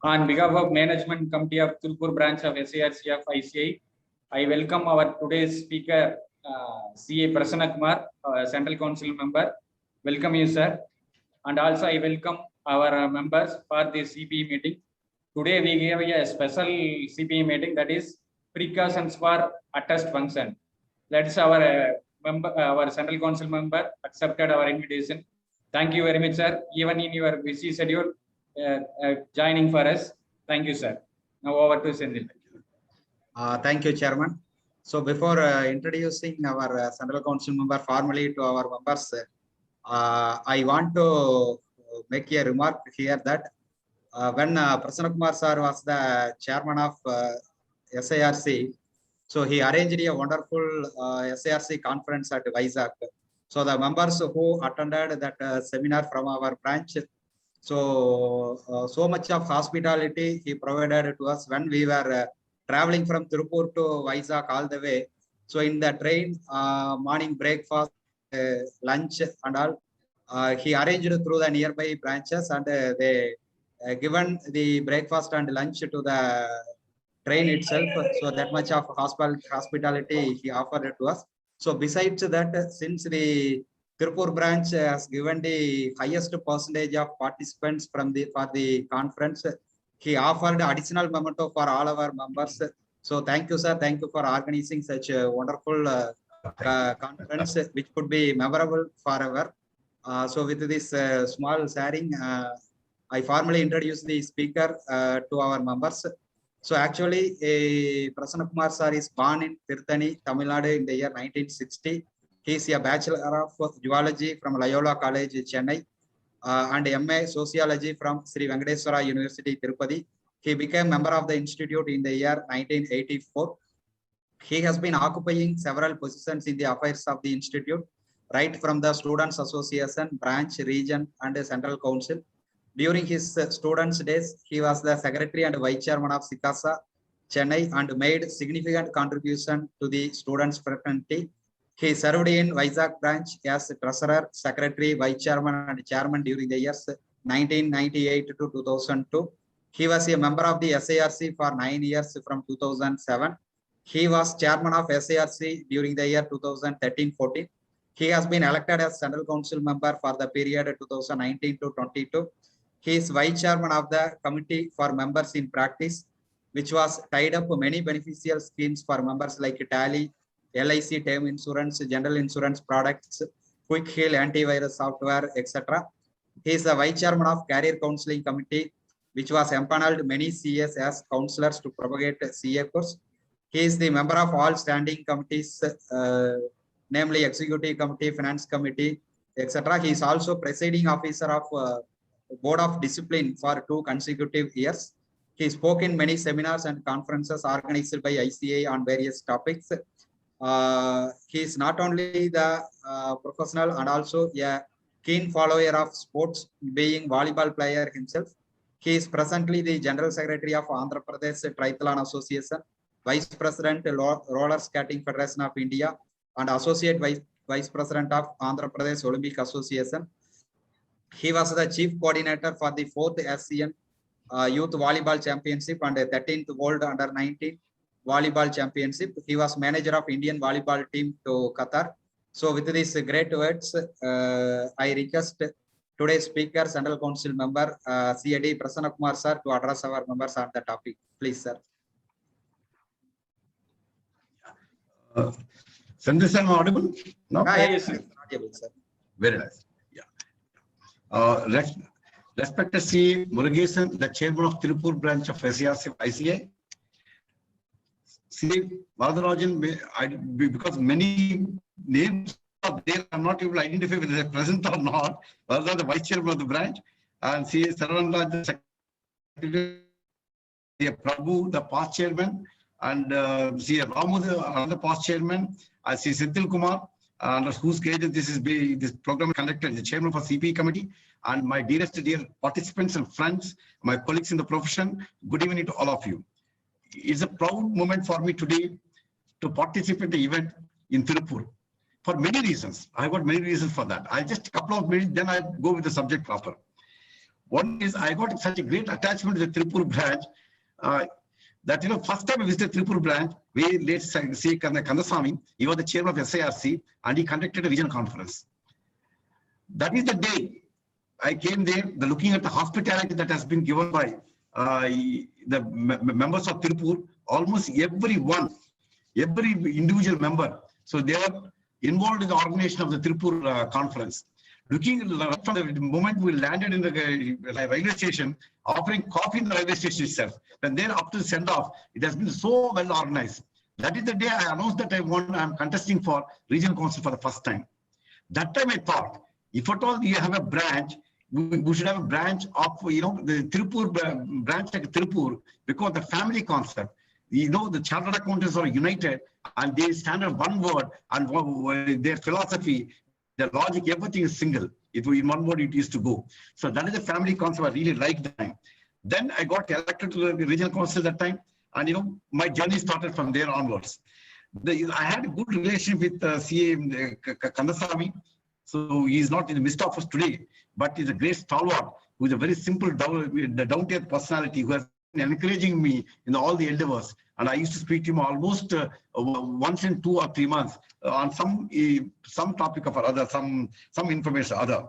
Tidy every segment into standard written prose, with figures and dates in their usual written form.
On behalf of Management Committee of Tirupur branch of SARC of ICI, I welcome our today's speaker, CA Prasanna Kumar, Central Council member. Welcome you, sir. And also I welcome our members for the CPE meeting. Today we have a special CPE meeting, that is precautions for attest function. That's our our Central Council member accepted our invitation. Thank you very much, sir. Even in your busy schedule, joining for us. Thank you, sir. Now over to Senthil. Thank you, Chairman. So before introducing our Central Council member formally to our members, I want to make a remark here that when Prasanna Kumar sir was the chairman of SARC, so he arranged a wonderful SARC conference at Vizag. So the members who attended that seminar from our branch, so much of hospitality he provided to us when we were traveling from Tirupur to Vizag all the way. So in the train, morning breakfast, lunch and all, he arranged through the nearby branches, and they given the breakfast and lunch to the train itself. So that much of hospitality he offered to us. So besides that, since the Tirupur branch has given the highest percentage of participants for the conference, he offered additional memento for all our members. So thank you, sir. Thank you for organizing such a wonderful conference, which could be memorable forever. So with this small sharing, I formally introduce the speaker to our members. So actually, Prasanna Kumar sir is born in Tirthani, Tamil Nadu in the year 1960. He is a Bachelor of Zoology from Loyola College, Chennai, and MA Sociology from Sri Venkateswara University, Tirupati. He became member of the institute in the year 1984. He has been occupying several positions in the affairs of the institute, right from the Students Association, branch, region, and Central Council. During his students' days, he was the secretary and vice chairman of SICASA, Chennai, and made significant contribution to the students' fraternity. He served in Vizag branch as treasurer, secretary, vice chairman, and chairman during the years 1998 to 2002. He was a member of the SARC for 9 years from 2007. He was chairman of SARC during the year 2013-14. He has been elected as Central Council member for the period 2019 to 22. He is vice chairman of the committee for members in practice, which was tied up many beneficial schemes for members like Tally, LIC term insurance, general insurance products, Quick Heal antivirus software, etc. He is the vice chairman of Career Counseling Committee, which was empaneled many CAs as counselors to propagate CA course. He is the member of all standing committees, namely Executive Committee, Finance Committee, etc. He is also presiding officer of Board of Discipline for 2 consecutive years. He spoke in many seminars and conferences organized by ICA on various topics. He is not only the professional and also a keen follower of sports, being volleyball player himself. He is presently the General Secretary of Andhra Pradesh Triathlon Association, Vice President Roller Skating Federation of India, and Associate Vice President of Andhra Pradesh Olympic Association. He was the Chief Coordinator for the 4th ASEAN Youth Volleyball Championship and 13th World Under-19 Volleyball Championship. He was manager of Indian volleyball team to Qatar. So with these great words, I request today's speaker, Central Council member, CAD Prasanna Kumar sir, to address our members on the topic. Please, sir. Senthil sir, audible? No? Yes, sir. Audible, sir. Very nice. Yeah. Respected C. Murugesan, the chairman of Tirupur branch of SARC ICA. C. Varadarajan, because many names are there, I'm not able to identify whether they're present or not. Varadarajan, the vice chairman of the branch, and C. Saravanraj, the secretary, Prabhu, the past chairman, and C. Ramu, another past chairman, and C. Senthil Kumar, under whose guidance this program is conducted, the chairman for CPE committee, and my dear participants and friends, my colleagues in the profession, good evening to all of you. It's a proud moment for me today to participate in the event in Tirupur for many reasons. I've got many reasons for that. I'll just a couple of minutes, then I'll go with the subject proper. One is I got such a great attachment to the Tirupur branch that, first time I visited Tirupur branch, we late C. Kandasamy, he was the chairman of SIRC, and he conducted a regional conference. That is the day I came there, looking at the hospitality that has been given by the members of Tirupur, almost every individual member. So they are involved in the organization of the Tirupur conference. Looking from the moment we landed in the railway station, offering coffee in the railway station itself, and then up to the send-off, it has been so well organized. That is the day I announced that I'm contesting for regional council for the first time. That time I thought, if at all you have a branch, we should have a branch of, the Tirupur branch like Tirupur, because the family concept, the chartered accountants are united and they stand on one word, and their philosophy, their logic, everything is single. In one word it used to go. So that is the family concept I really liked that time. Then I got elected to the regional council that time, and my journey started from there onwards. I had a good relationship with CA Kandasamy. So he is not in the midst of us today, but he's a great stalwart who is a very simple, down-to-earth personality who has been encouraging me in all the endeavors. And I used to speak to him almost once in 2 or 3 months on some topic of other, some information or other.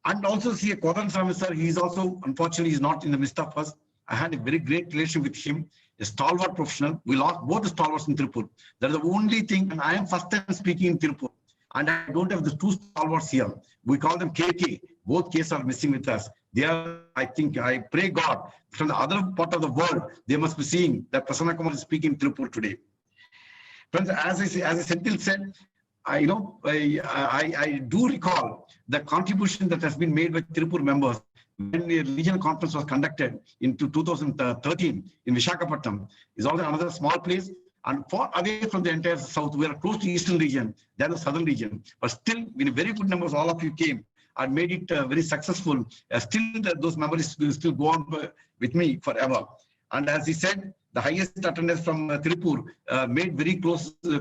And also CA Kodanasamy sir, he is also, unfortunately, is not in the midst of us. I had a very great relationship with him, a stalwart professional. We lost both the stalwarts in Tirupur. That is the only thing, and I am first time speaking in Tirupur. And I don't have the 2 stalwarts here. We call them KK. Both Ks are missing with us. They are, I pray God, from the other part of the world, they must be seeing that Prasanna Kumar is speaking Tirupur today. Friends, as I said, I do recall the contribution that has been made by Tirupur members when the regional conference was conducted in 2013 in Visakhapatnam. Is also another small place. And far away from the entire south, we are close to eastern region, then the southern region. But still, in very good numbers, all of you came and made it very successful. Still, those memories will still go on with me forever. And as he said, the highest attendance from Tirupur made very close to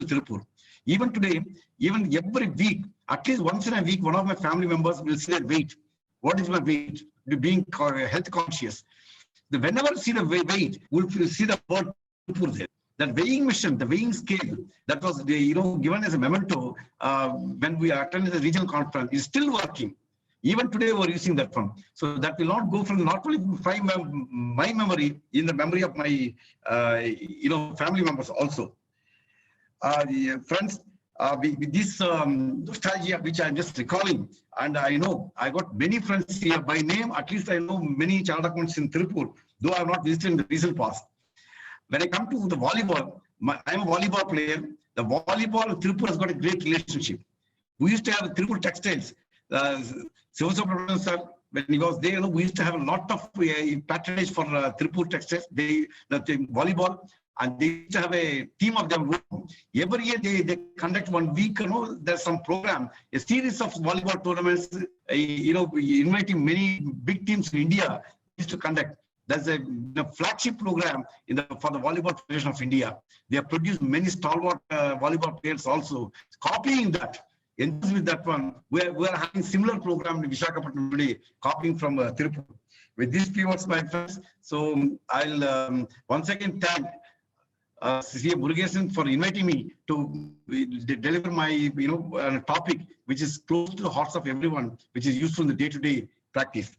Tirupur. Even today, even every week, at least once in a week, one of my family members will say their weight. What is my weight? Being health conscious. Whenever you see the weight, we'll see the word Tirupur there. That weighing machine, the weighing scale that was given as a memento when we attended the regional conference is still working. Even today we're using that one. So that will not go from not only my memory, in the memory of my family members also. Friends, with this nostalgia which I'm just recalling, and I know I got many friends here by name. At least I know many chartered accountants in Tirupur, though I have not visited in the recent past. When I come to the volleyball, I'm a volleyball player. The volleyball, Tirupur has got a great relationship. We used to have Tirupur textiles. Sivasubramanian sir, when he was there, we used to have a lot of patronage for Tirupur textiles. The volleyball, and they used to have a team of them. Every year they conduct 1 week. There's some program, a series of volleyball tournaments. Inviting many big teams in India used to conduct. There's a flagship program for the Volleyball Federation of India. They have produced many stalwart volleyball players also. Copying that, with that one, we are having similar program in Visakhapatnam today, copying from Tirupur. With these few words, my friends, so I'll once again thank CA Murugesan for inviting me to deliver my topic, which is close to the hearts of everyone, which is useful in the day-to-day practice.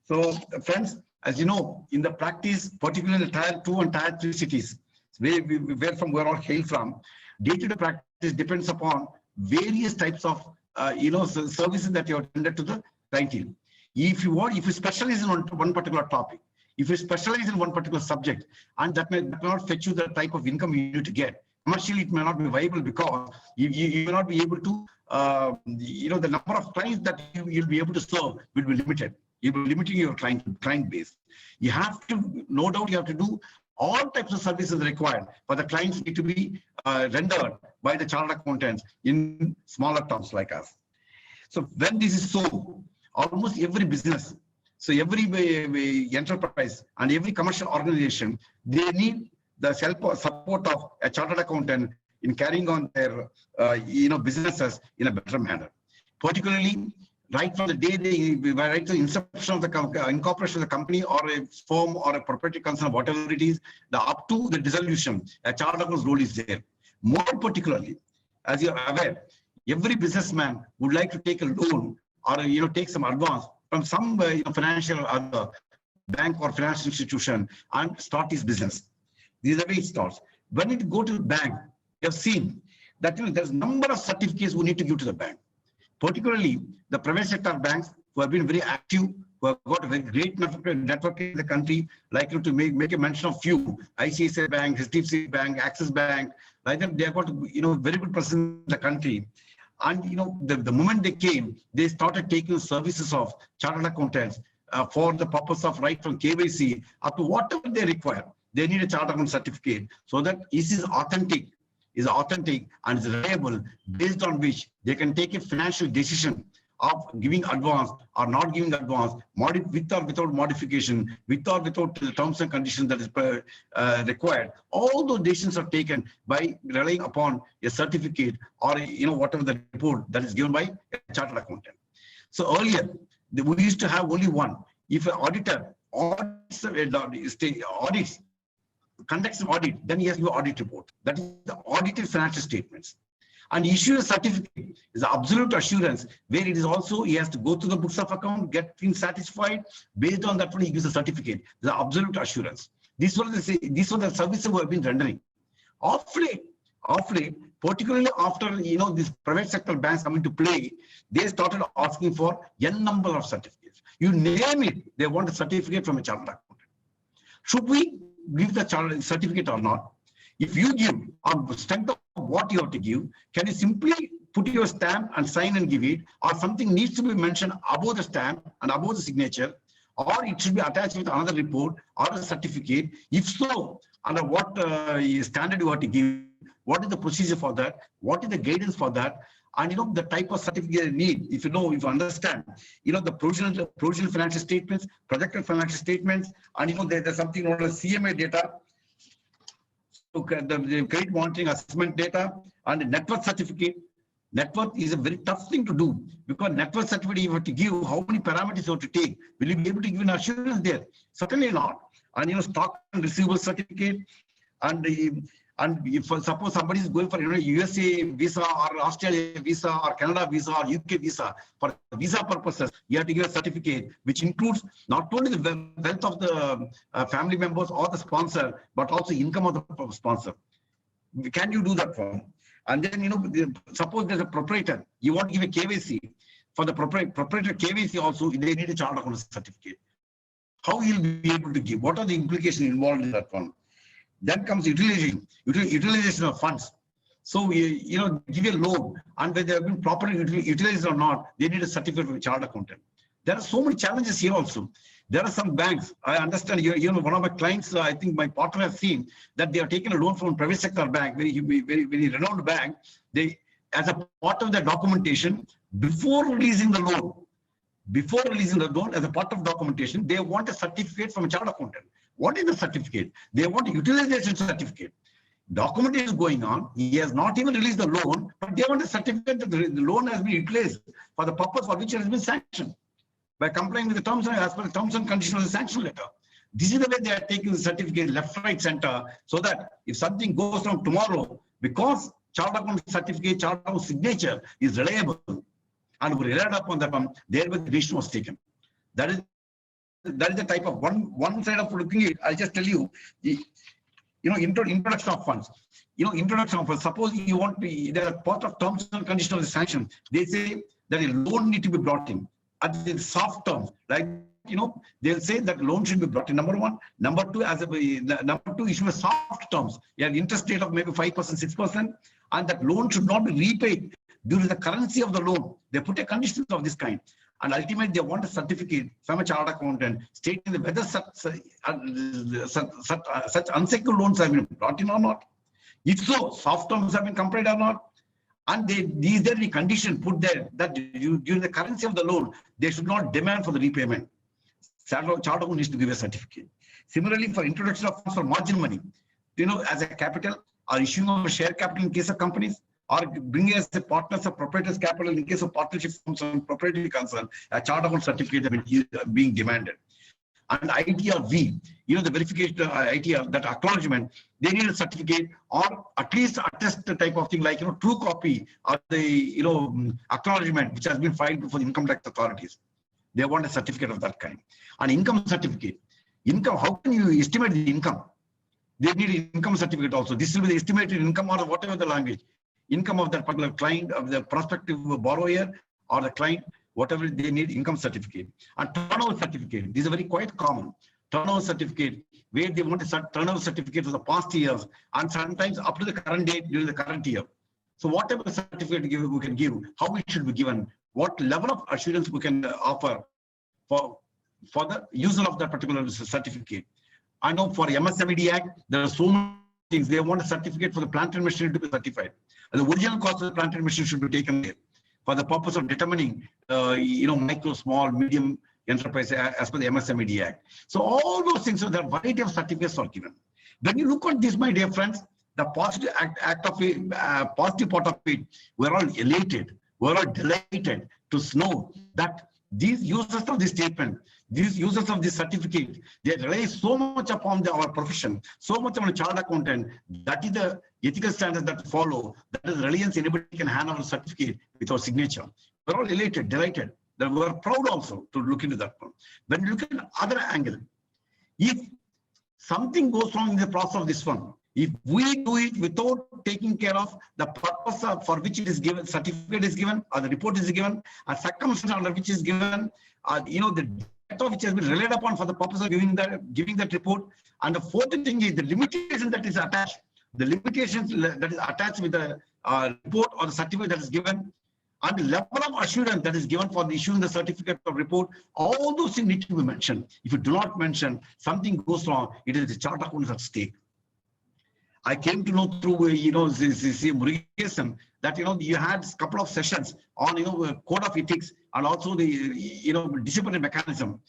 So, friends, as you know, in the practice, particularly in the Tier 2 and Tier 3 cities, where all hail from, day-to-day practice depends upon various types of services that you have rendered to the clientele. If you specialize in one particular topic, if you specialize in one particular subject, and that may not fetch you the type of income you need to get, commercially it may not be viable because you may not be able to, the number of clients that you'll be able to serve will be limited. You'll be limiting your client base. You have to, no doubt, you have to do all types of services required, but the clients need to be rendered by the chartered accountants in smaller towns like us. So when this is so, almost every business, so every enterprise and every commercial organization, they need the support of a chartered accountant in carrying on their businesses in a better manner. Particularly right from the day right to the inception of the incorporation of the company or a firm or a proprietary concern, whatever it is, up to the dissolution, a chartered accountant's role is there. More particularly, as you are aware, every businessman would like to take a loan or take some advance from some financial bank or financial institution and start his business. This is the way it starts. When it go to the bank, you have seen that there's a number of certificates we need to give to the bank. Particularly the private sector banks who have been very active, who have got a very great network in the country, like to make a mention of few: ICICI Bank, HDFC Bank, Axis Bank. Like them, they have got very good presence in the country. And the moment they came, they started taking services of chartered accountants for the purpose of right from KYC up to whatever they require. They need a chartered accountant certificate so that it is authentic and is reliable, based on which they can take a financial decision of giving advance or not giving advance, with or without modification, with or without the terms and conditions that is required. All those decisions are taken by relying upon a certificate or whatever the report that is given by a chartered accountant. So earlier, we used to have only one. If an auditor conducts an audit, then he has to do audit report. That is the audited financial statements. And issue a certificate is the absolute assurance, where it is also he has to go through the books of account, get things satisfied. Based on that one, he gives a certificate. The absolute assurance. These were the services we have been rendering. Of late, particularly after these private sector banks come into play, they started asking for n number of certificates. You name it, they want a certificate from a chartered accountant. Should we give the certificate or not? If you give on the strength of what you have to give, can you simply put your stamp and sign and give it, or something needs to be mentioned above the stamp and above the signature, or it should be attached with another report or a certificate? If so, under what standard you have to give, what is the procedure for that, what is the guidance for that, and the type of certificate you need. If you understand, the provisional financial statements, projected financial statements, and there's something known as CMA data, so the credit monitoring assessment data, and the net worth certificate. Net worth is a very tough thing to do, because net worth certificate you have to give how many parameters you have to take. Will you be able to give an assurance there? Certainly not. And stock and receivable certificate, and if suppose somebody is going for USA visa or Australia visa or Canada visa or UK visa, for visa purposes, you have to give a certificate which includes not only the wealth of the family members or the sponsor, but also income of the sponsor. Can you do that for? And then suppose there's a proprietor, you want to give a KYC for the proprietor KYC also, they need a chartered accountant certificate. How he'll be able to give? What are the implications involved in that one? Then comes utilization of funds. So give a loan, and whether they have been properly utilized or not, they need a certificate from a chartered accountant. There are so many challenges here also. There are some banks, I understand, one of my clients, I think my partner has seen that they have taken a loan from a private sector bank, very renowned bank. They, as a part of their documentation, before releasing the loan, as a part of documentation, they want a certificate from a chartered accountant. What is the certificate? They want a utilization certificate. Documentation is going on. He has not even released the loan, but they want a certificate that the loan has been utilized for the purpose for which it has been sanctioned by complying with the terms and as per the terms and conditions of the sanction letter. This is the way they are taking the certificate left, right, center, so that if something goes wrong tomorrow, because chartered account certificate, chartered account signature is reliable, and we relied upon that one, thereby the decision was taken. That is the type of one side of looking at it. I'll just tell you, introduction of funds. Introduction of funds. Suppose you want to, there are part of terms and conditions of the sanction. They say that a loan need to be brought in at the soft terms. Like they'll say that loan should be brought in. Number one. Number two, issue a soft terms. You have interest rate of maybe 5%, 6%, and that loan should not be repaid during the currency of the loan. They put a condition of this kind. And ultimately, they want a certificate from a chartered accountant stating whether such unsecured loans have been brought in or not. If so, soft terms have been complied or not. And is there any condition put there that during the currency of the loan, they should not demand for the repayment? Chartered accountant needs to give a certificate. Similarly, for introduction of funds for margin money, as a capital or issuing of a share capital in case of companies, or bring as a partners of proprietors capital in case of partnership from some proprietary concern, a chart account certificate is being demanded. And ITR-V, you know, the verification ITR, that acknowledgement, they need a certificate or at least attest the type of thing like, you know, true copy of the, you know, acknowledgement which has been filed before the income tax authorities. They want a certificate of that kind. An income certificate. Income, how can you estimate the income? They need an income certificate also. This will be the estimated income or whatever the language. Income of that particular client, of the prospective borrower or the client, whatever they need, income certificate. And turnover certificate. These are very quite common. Turnover certificate, where they want a turnover certificate for the past years and sometimes up to the current date during the current year. So whatever certificate we can give, how it should be given, what level of assurance we can offer for the user of that particular certificate. I know for MSMED Act, there are so many things. They want a certificate for the plant and machinery to be certified. And the original cost of the plant and machinery should be taken there for the purpose of determining, you know, micro, small, medium enterprise as per the MSMED Act. So all those things, so there are variety of certificates are given. When you look at this, my dear friends, the positive act of it, positive part of it, we're all elated, we're all delighted to know that these users of this statement, these users of this certificate, they rely so much upon our profession, so much on a chartered accountant. That is the ethical standards that follow. That is reliance. Anybody can hand over a certificate with our signature. We're all elated, delighted. That we're proud also to look into that one. When you look at the other angle, if something goes wrong in the process of this one, if we do it without taking care of the purpose for which it is given, certificate is given, or the report is given, a circumstance under which is given, you know, the data which has been relied upon for the purpose of giving that report, and the fourth thing is the limitation that is attached, the limitations that is attached with the report or the certificate that is given, and the level of assurance that is given for the issuing the certificate of report. All those things need to be mentioned. If you do not mention, something goes wrong, it is the chartered accountant at stake. I came to know through, you know, Murugesan that, you know, you had a couple of sessions on, you know, code of ethics and also the, you know, disciplinary mechanism.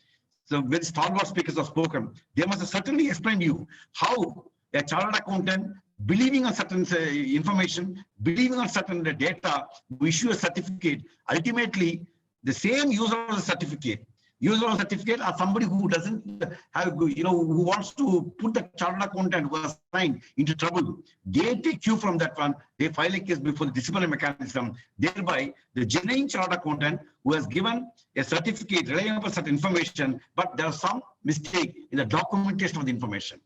So when stalwart speakers have spoken, they must have certainly explained to you how a chartered accountant, believing on certain information, believing on certain data, we issue a certificate. Ultimately, the same user of the certificate, or somebody who doesn't have, you know, who wants to put the chartered accountant who has signed into trouble, they take cue from that one, they file a case before the disciplinary mechanism. Thereby, the genuine chartered accountant who has given a certificate relying upon certain information, but there is some mistake in the documentation of the information.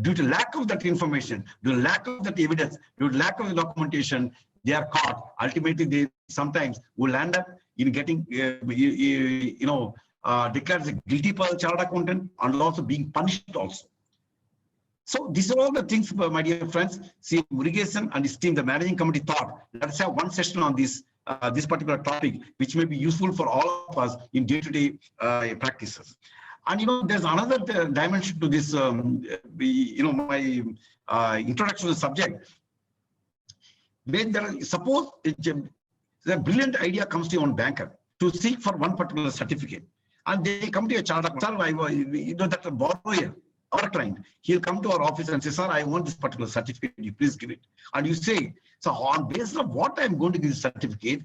Due to lack of that information, due to lack of that evidence, due to lack of the documentation, they are caught. Ultimately, they sometimes will end up in getting, you know, declared as a guilty per chartered accountant and also being punished also. So these are all the things, my dear friends. See, Murugesan and his team, the managing committee, thought, let's have one session on this this particular topic, which may be useful for all of us in day-to-day practices. And, you know, there's another dimension to this, you know, my introduction to the subject. When there, suppose the brilliant idea comes to your own banker to seek for one particular certificate, and they come to a chartered accountant, you know, that a borrower, our client, he'll come to our office and say, sir, I want this particular certificate, you please give it. And you say, so on basis of what I'm going to give the certificate,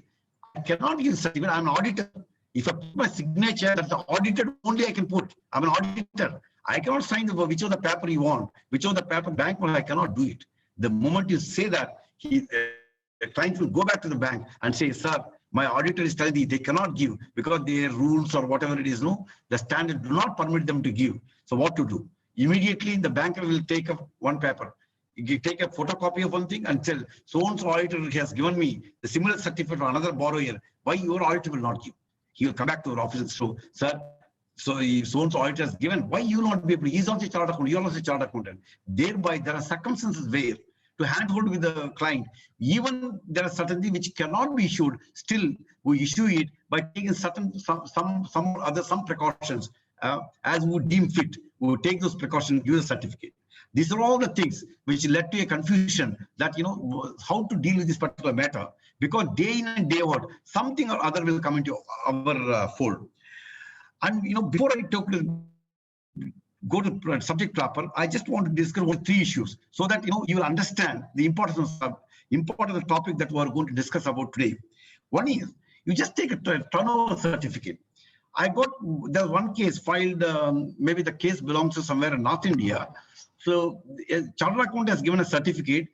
I cannot give the certificate, I'm an auditor. If I put my signature, that's the audited only I can put. I'm an auditor. I cannot sign the whichever paper you want, whichever the paper bank wants, I cannot do it. The moment you say that, he client will go back to the bank and say, sir, my auditor is telling me they cannot give because their rules or whatever it is, no, the standard do not permit them to give. So what to do? Immediately the banker will take up one paper. You take a photocopy of one thing and tell, so-and-so auditor has given me the similar certificate for another borrower. Why your auditor will not give? He will come back to our office and so, sir, so if so-and-so auditor has given, why you will not be able to? He's also a chartered accountant, you are also a chartered accountant. Thereby, there are circumstances where to handhold with the client, even there are certain things which cannot be issued, still we issue it by taking certain some precautions as we deem fit. We would take those precautions, give a certificate. These are all the things which led to a confusion that, you know, how to deal with this particular matter, because day in and day out, something or other will come into our fold. And, you know, before I talk to go to subject proper, I just want to discuss three issues so that you will understand the importance of the topic that we are going to discuss about today. One is, you just take a turnover certificate. There's one case filed, maybe the case belongs to somewhere in North India. So a chartered accountant has given a certificate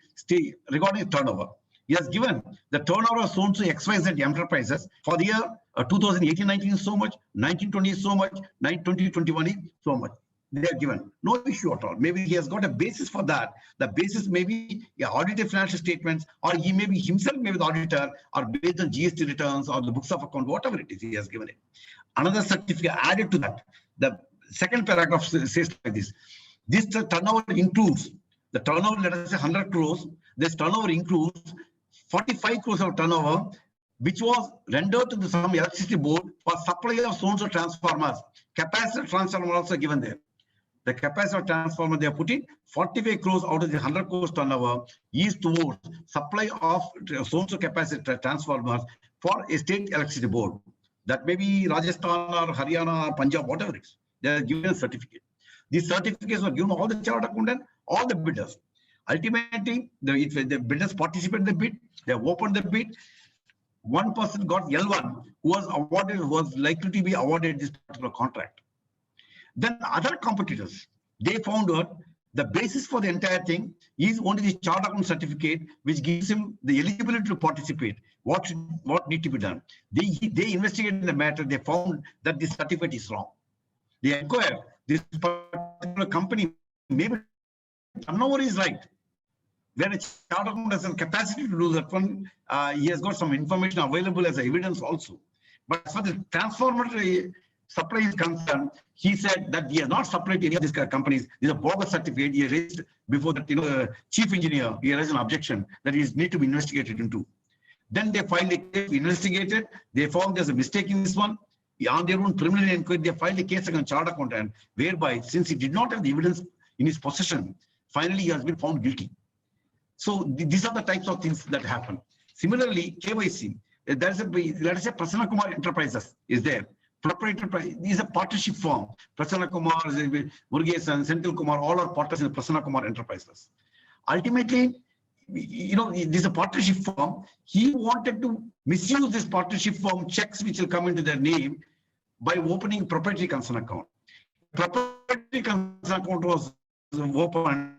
regarding turnover. He has given the turnover of so-and-so XYZ enterprises for the year 2018-19 is so much, 19-20 is so much, 2021 is so much. They are given. No issue at all. Maybe he has got a basis for that. The basis may be audited financial statements, or he may be himself, maybe the auditor, or based on GST returns or the books of account, whatever it is, he has given it. Another certificate added to that. The second paragraph says like this. This turnover includes the turnover, let us say 100 crores. This turnover includes 45 crores of turnover, which was rendered to some electricity board for supply of so-and-so transformers. Capacitor transformer also given there. The capacitor transformer they are putting 45 crores out of the 100 crores turnover is towards supply of so-and-so capacitor transformers for a state electricity board. That may be Rajasthan or Haryana or Punjab, whatever it is. They are given a certificate. These certificates were given all the chartered accountant, all the bidders. Ultimately, if the bidders participate in the bid, they have opened the bid. One person got L1 who was likely to be awarded this particular contract. Then other competitors, they found out the basis for the entire thing is only the chartered accountant certificate, which gives him the eligibility to participate. What need to be done? They investigated the matter. They found that this certificate is wrong. They inquired this particular company, maybe turnover is right. When a chartered accountant has some capacity to do that one, he has got some information available as evidence also. But as far as the transformer supply is concerned, he said that he has not supplied to any of these companies. This is a bogus certificate. He raised before that, chief engineer, he raised an objection that is need to be investigated into. Then they filed a case, investigated. They found there's a mistake in this one. On their own preliminary inquiry, they filed a case against chartered accountant, whereby since he did not have the evidence in his possession, finally he has been found guilty. So these are the types of things that happen. Similarly, KYC, let us say Prasanna Kumar Enterprises is there. Proprietary is a partnership firm. Prasanna Kumar, Murugesan, Senthil Kumar, all are partners in the Prasanna Kumar Enterprises. Ultimately, this is a partnership firm. He wanted to misuse this partnership firm checks which will come into their name by opening proprietary concern account. Proprietary concern account was opened.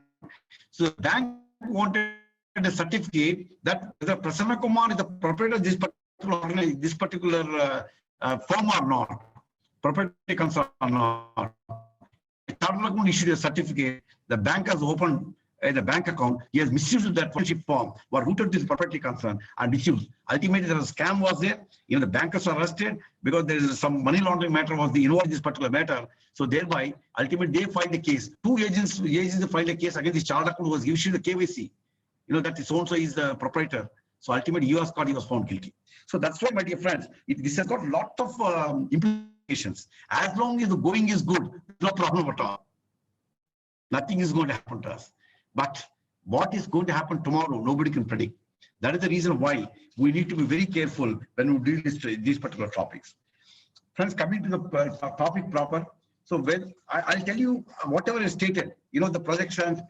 So the bank wanted a certificate that the Prasanna Kumar is the proprietor of this particular firm or not. Proprietary concern or not. Chartered accountant issued a certificate. The bank has opened the bank account. He has misused that partnership firm, were rooted to this proprietary concern and misused. Ultimately, there was a scam was there. The bankers were arrested because there is some money laundering matter was involved in this particular matter. So thereby, ultimately, they filed a case. Two agents filed a case against the chartered accountant who was issued the KYC. That so-and-so is the proprietor. So ultimately, he was found guilty. So that's why, my dear friends, this has got a lot of implications. As long as the going is good, no problem at all. Nothing is going to happen to us. But what is going to happen tomorrow, nobody can predict. That is the reason why we need to be very careful when we deal with these particular topics. Friends, coming to the topic proper. So when I'll tell you whatever is stated, the projections,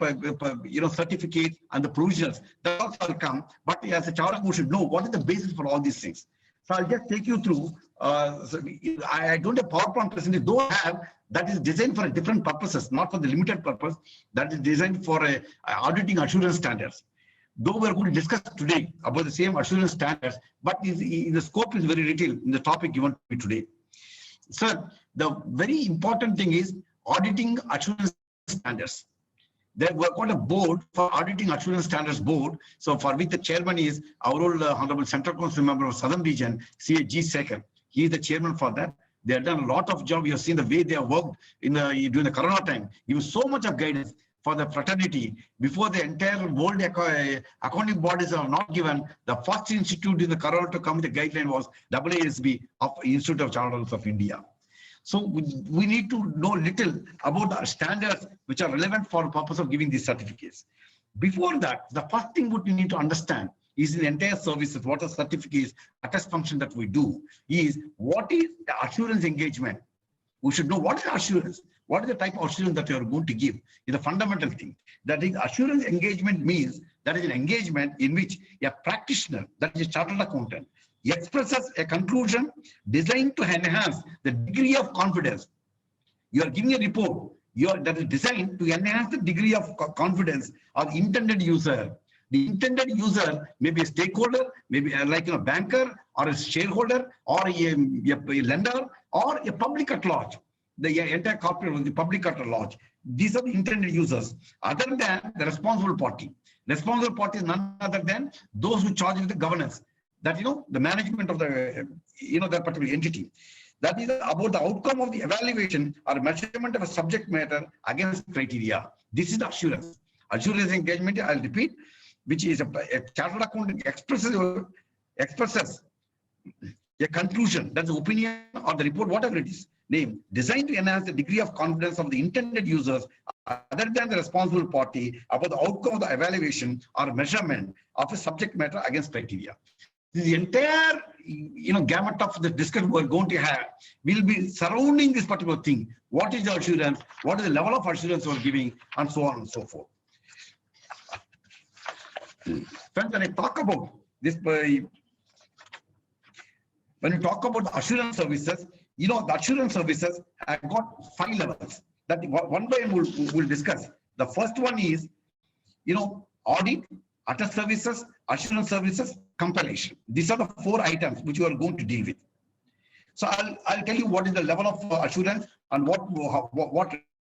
certificate and the provisionals, that also will come. But as a chartered accountant should know what is the basis for all these things. So I'll just take you through. I don't have PowerPoint presentation, though I have, that is designed for different purposes, not for the limited purpose. That is designed for auditing assurance standards. Though we are going to discuss today about the same assurance standards, but the scope is very little in the topic given to me today. Sir, the very important thing is auditing assurance standards. There we've got a board for auditing assurance standards board. So for which the chairman is our old Honorable Central Council member of Southern Region, C.A. G. Sekhar. He is the chairman for that. They have done a lot of job. You have seen the way they have worked during the Corona time. Give so much of guidance for the fraternity. Before the entire world accounting bodies are not given, the first institute in the Corona to come with the guideline was AASB of Institute of Chartered of India. So we need to know little about the standards which are relevant for the purpose of giving these certificates. Before that, the first thing what we need to understand is the entire services, what are certificates, attest function that we do, is what is the assurance engagement. We should know what is assurance. What is the type of assurance that you are going to give is a fundamental thing. That is, assurance engagement means that is an engagement in which a practitioner, that is a chartered accountant, expresses a conclusion designed to enhance the degree of confidence. You are giving a report that is designed to enhance the degree of confidence of the intended user. The intended user may be a stakeholder, maybe like a banker or a shareholder or a lender or a public at large. The entire corporate, the public at large. These are the intended users, other than the responsible party. Responsible party is none other than those who charge with the governance, that the management of the that particular entity. That is about the outcome of the evaluation or measurement of a subject matter against criteria. This is the assurance. Assurance engagement, I'll repeat, which is a chartered accountant expresses a conclusion, that's the opinion or the report, whatever it is, name, designed to enhance the degree of confidence of the intended users other than the responsible party about the outcome of the evaluation or measurement of a subject matter against criteria. The entire gamut of the discussion we're going to have will be surrounding this particular thing. What is the assurance? What is the level of assurance we're giving, and so on and so forth. Friends, when I talk about this, when you talk about the assurance services, the assurance services have got 5 levels that one by one we'll discuss. The first one is, audit, attest services, assurance services, compilation. These are the 4 items which you are going to deal with. So I'll tell you what is the level of assurance and what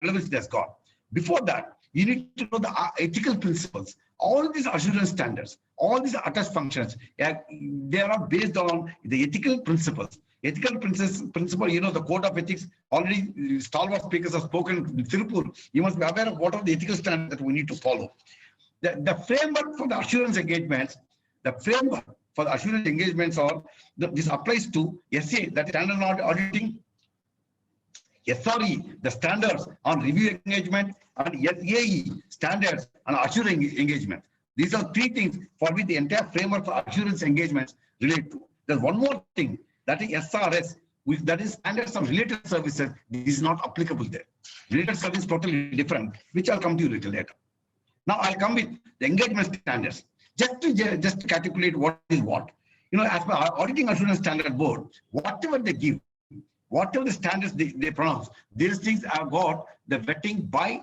levels it has got. Before that, you need to know the ethical principles. All these assurance standards, all these attest functions, they are based on the ethical principles. Ethical principle, the code of ethics, already stalwart speakers have spoken in Tirupur. You must be aware of what are the ethical standards that we need to follow. The framework for the assurance engagements, are, this applies to SA, that is standard auditing, SRE, the standards on review engagement, and SAE, standards on assurance engagement. These are 3 things for which the entire framework for assurance engagements relate to. There's one more thing, that is SRS, that is standards of related services. This is not applicable there. Related service is totally different, which I'll come to you a little later. Now I'll come with the engagement standards. Just to calculate what is what. As per our Auditing Assurance Standard Board, whatever they give, whatever the standards they pronounce, these things have got the vetting by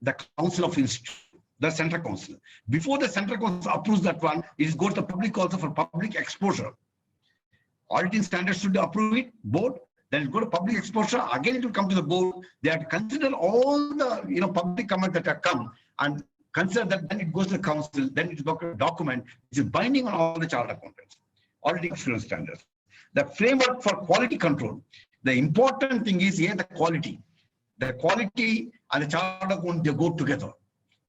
the Council of Institute, the Central Council. Before the Central Council approves that one, it goes to the public also for public exposure. Auditing standards should approve it, board, then it go to public exposure, again it will come to the board. They have to consider all the public comments that have come and consider that, then it goes to the council, then it is a document which is binding on all the chartered accountants. Auditing assurance standards. The framework for quality control. The important thing is here the quality. The quality and the chartered accountant, they go together.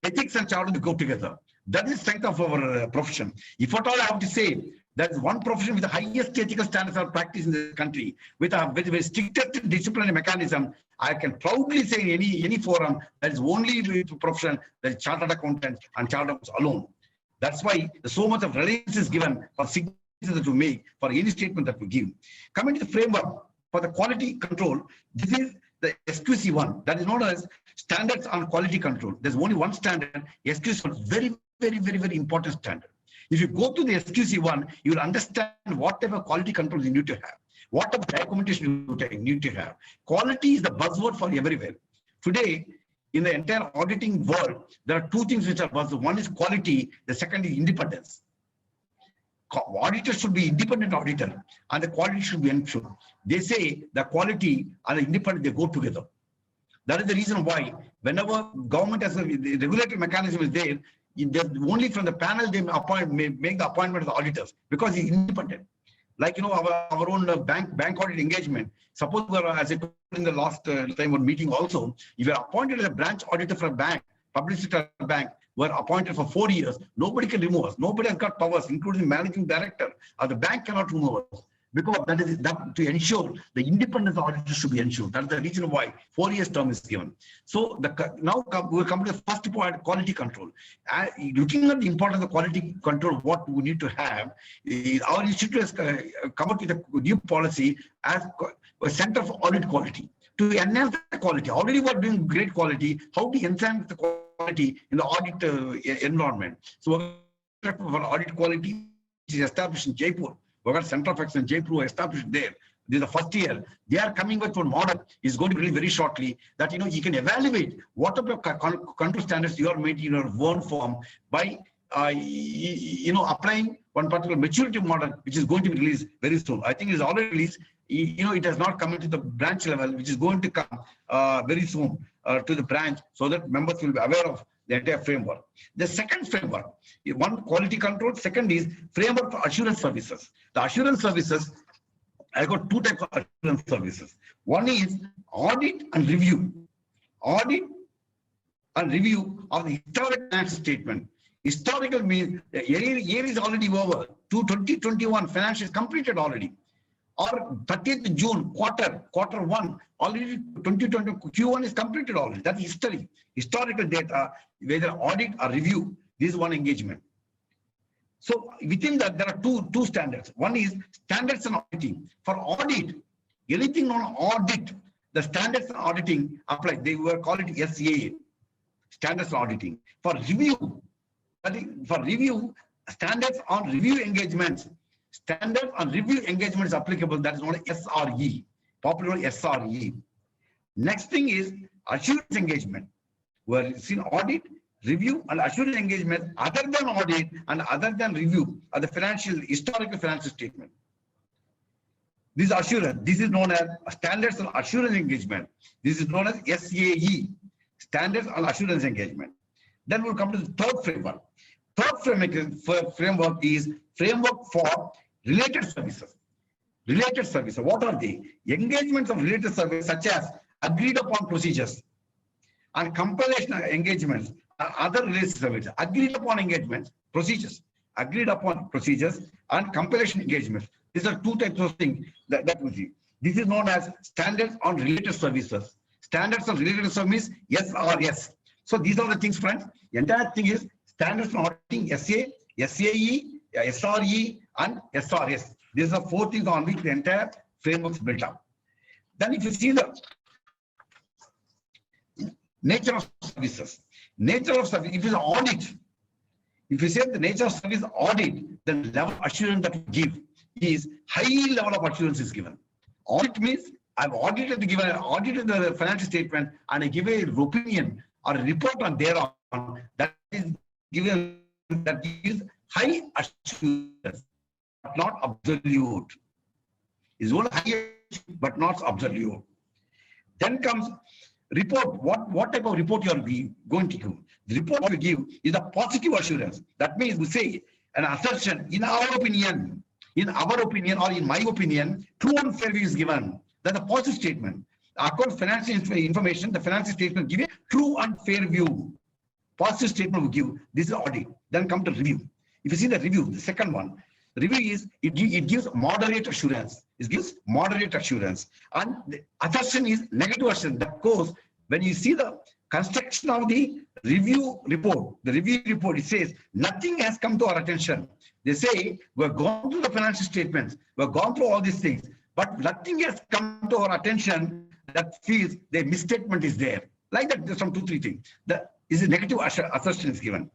Ethics and chartered, they go together. That is the strength of our profession. If at all I have to say, that is one profession with the highest ethical standards of practice in the country, with a very strictest disciplinary mechanism, I can proudly say in any forum, that is only with profession, that is chartered accountants and chartered accountants alone. That's why so much of reliance is given for signatures that we make, for any statement that we give. Coming to the framework for the quality control, this is the SQC1, that is known as Standards on Quality Control. There's only one standard, SQC1, very important standard. If you go to the SQC1, you will understand what type of quality control you need to have, what type of documentation you need to have. Quality is the buzzword for everywhere. Today, in the entire auditing world, there are 2 things which are buzzword. One is quality, the second is independence. Auditors should be independent auditor, and the quality should be ensured. They say the quality and the independent, they go together. That is the reason why whenever government has a regulatory mechanism is there, only from the panel they make the appointment of the auditors, because he's independent. Like our own bank audit engagement. Suppose we are, as I told in the last time or meeting also, if you are appointed as a branch auditor for a bank, public sector bank, were appointed for 4 years, nobody can remove us. Nobody has got powers, including the managing director, or the bank cannot remove us. Because that to ensure the independence of auditors should be ensured. That's the reason why 4 years term is given. So now we'll come to the first point, quality control. Looking at the importance of quality control, what we need to have is our institute has come up with a new policy as a Center for Audit Quality. to enhance the quality. Already we're doing great quality. How to enhance the quality in the audit environment? So for audit quality is established in Jaipur. We've got Center of Excellence in Jaipur established there. This is the first year. They are coming with one model is going to be released very shortly that you can evaluate what are the control standards you are making in your own form by applying one particular maturity model, which is going to be released very soon. I think it is already released. It has not come into the branch level, which is going to come very soon to the branch so that members will be aware of the entire framework. The second framework, one quality control, second is framework for assurance services. The assurance services, I got two types of assurance services. One is audit and review. Audit and review of the historical financial statement. Historical means the year is already over. 2021 financial is completed already. Or 30th June quarter one already 2020 Q1 is completed already. That's history. Historical data, whether audit or review, this is one engagement. So within that, there are two standards. One is standards and auditing. For audit, anything on audit, the standards and auditing apply. They were called it SAA, standards and auditing. For review, standards on review engagements. Standard on review engagement is applicable. That is known as SRE, popularly SRE. Next thing is assurance engagement. We're seeing audit, review, and assurance engagement other than audit and other than review are the historical financial statement. This assurance, this is known as standards on assurance engagement. This is known as SAE, standards on assurance engagement. Then we'll come to the third framework. Third framework is framework for related services. Related services, what are they? Engagements of related services such as agreed upon procedures and compilation engagements are other related services. Agreed upon engagements, procedures, agreed upon procedures and compilation engagements. These are two types of things that we see. This is known as standards on related services. Standards on related services, SRS. So these are the things, friends. The entire thing is standards on auditing, SA, SAE, SRE, and SRS. These are four things on which the entire framework is built up. Then if you see the nature of services, if it is audit, if you say the nature of service audit, the level of assurance that we give is high level of assurance is given. Audit means I've audited the financial statement and I give an opinion or a report on thereon that is given, that is high assurance, but not absolute. Is only high but not absolute. Then comes report. What type of report you are going to give? The report we give is a positive assurance. That means we say an assertion in our opinion, or in my opinion, true and fair view is given. That's a positive statement. According to financial information, the financial statement give a true and fair view. Positive statement we give. This is audit. Then come to review. If you see the review, the second one, review is it gives moderate assurance. It gives moderate assurance, and the assertion is negative assurance. That goes when you see the construction of the review report. The review report, it says nothing has come to our attention. They say we've gone through the financial statements, we've gone through all these things, but nothing has come to our attention that feels the misstatement is there. Like that, there's some 2-3 things. That is a negative assertion is given.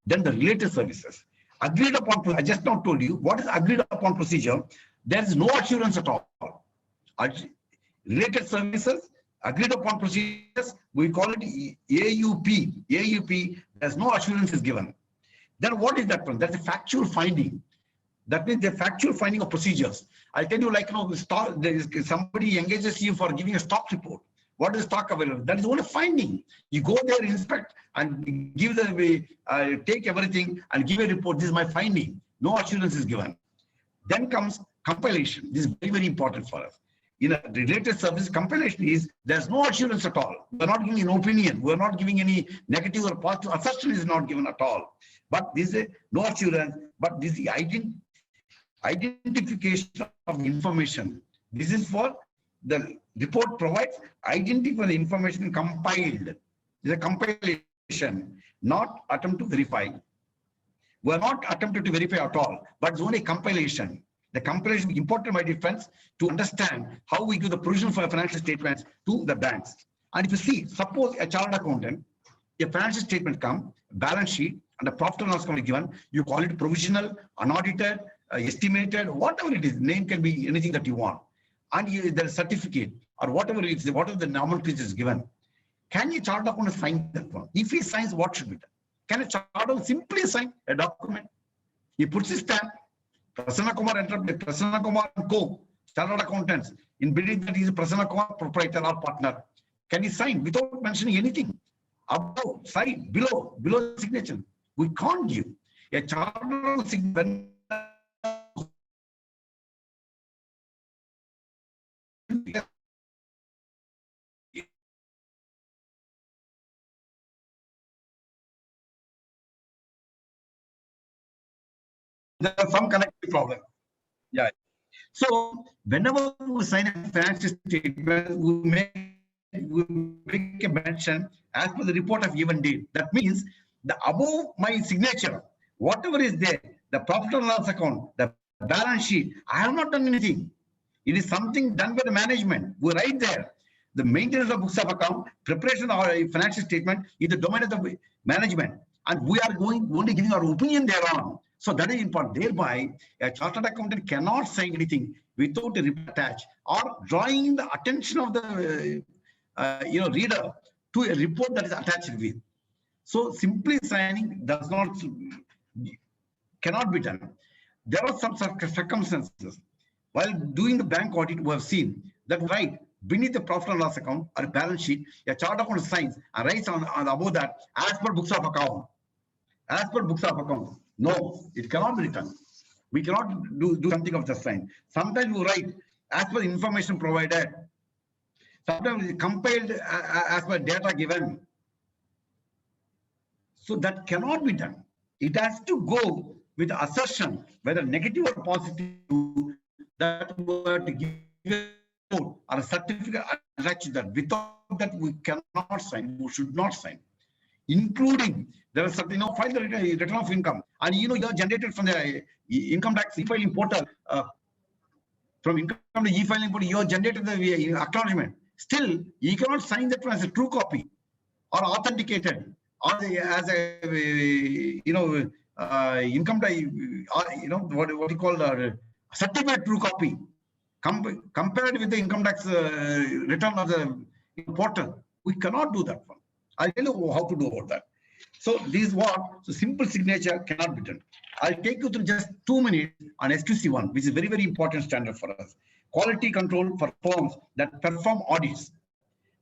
Then the related services. Agreed upon, I just now told you, what is agreed upon procedure? There is no assurance at all. Related services, agreed upon procedures, we call it AUP. AUP, there's no assurance is given. Then what is that one? That's a factual finding. That means the factual finding of procedures. I'll tell you, like, there is somebody engages you for giving a stock report. What is stock available? That is only finding. You go there, inspect, and give take everything and give a report. This is my finding. No assurance is given. Then comes compilation. This is very, very important for us. In a related service, compilation is there's no assurance at all. We're not giving an opinion. We're not giving any negative or positive. Assertion is not given at all. But this is no assurance. But this is identification of information. This is for the report provides identify the information compiled. It's a compilation, not attempt to verify. We're not attempted to verify at all, but it's only compilation. The compilation is important, my dear friends, to understand how we give the provision for financial statements to the banks. And if you see, suppose a chartered accountant, a financial statement come, balance sheet, and the profit and loss account is given, you call it provisional, unaudited, estimated, whatever it is, name can be anything that you want. And the certificate or whatever it is, whatever the nomenclature is given. Can a chartered accountant sign that one? If he signs, what should be done? Can a chartered accountant simply sign a document? He puts his stamp. Prasanna Kumar Enterprise, Prasanna Kumar & Co. Chartered accountants. In belief that he is Prasanna Kumar, proprietor or partner. Can he sign without mentioning anything? Above, side, below the signature. We can't give. A chartered signature. There are some connective problem. Yeah. So whenever we sign a financial statement, we make a mention as per the report of given date. That means the above my signature, whatever is there, the profit and loss account, the balance sheet, I have not done anything. It is something done by the management. We write there. The maintenance of books of account, preparation of a financial statement is the domain of the management. And we are only giving our opinion thereon. So that is important. Thereby, a chartered accountant cannot sign anything without a report attached or drawing the attention of the reader to a report that is attached with. So simply signing cannot be done. There are some circumstances. While doing the bank audit, we have seen that right beneath the profit and loss account or balance sheet, a chartered accountant signs and writes on above that as per books of account. As per books of account. No, it cannot be written. We cannot do something of the sign. Sometimes we write as per information provided. Sometimes it's compiled as per data given. So that cannot be done. It has to go with assertion, whether negative or positive, that word to give or a certificate attached to that. Without that, we cannot sign. We should not sign. Including there is something, file the return of income, and you are generated from the income tax e-filing portal. From income to e-filing portal, you are generated the acknowledgement. Still, you cannot sign that one as a true copy or authenticated or as a income tax what you call certified true copy compared with the income tax return of the portal. We cannot do that one. I'll tell you how to do about that. So this is what, so simple signature cannot be done. I'll take you through just 2 minutes on SQC1, which is very, very important standard for us. Quality control for firms that perform audits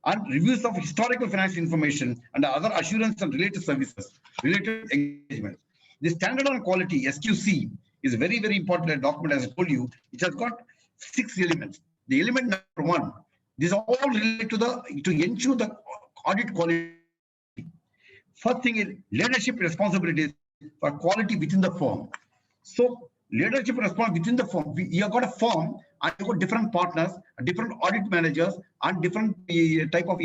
and reviews of historical financial information and other assurance and related services, related engagements. The standard on quality, SQC, is a very, very important document, as I told you. It has got 6 elements. The element number 1, these are all related to ensure the audit quality. First thing is leadership responsibilities for quality within the firm. So leadership responsibility within the firm. You have got a firm and you got different partners, different audit managers, and different type of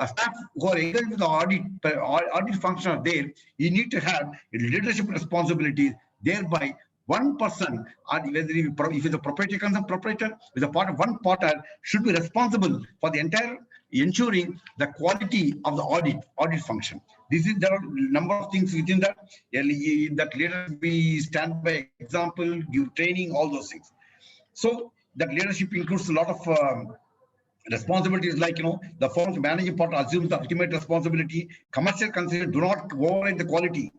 staff who are engaged with the audit function are there. You need to have leadership responsibilities. Thereby, one person, and whether if it's a proprietor, with a part of one partner, should be responsible for the entire ensuring the quality of the audit function. There are a number of things within that. That later we stand by example, give training, all those things. So that leadership includes a lot of responsibilities, like the firm's managing partner assumes the ultimate responsibility. Commercial consideration do not override the quality.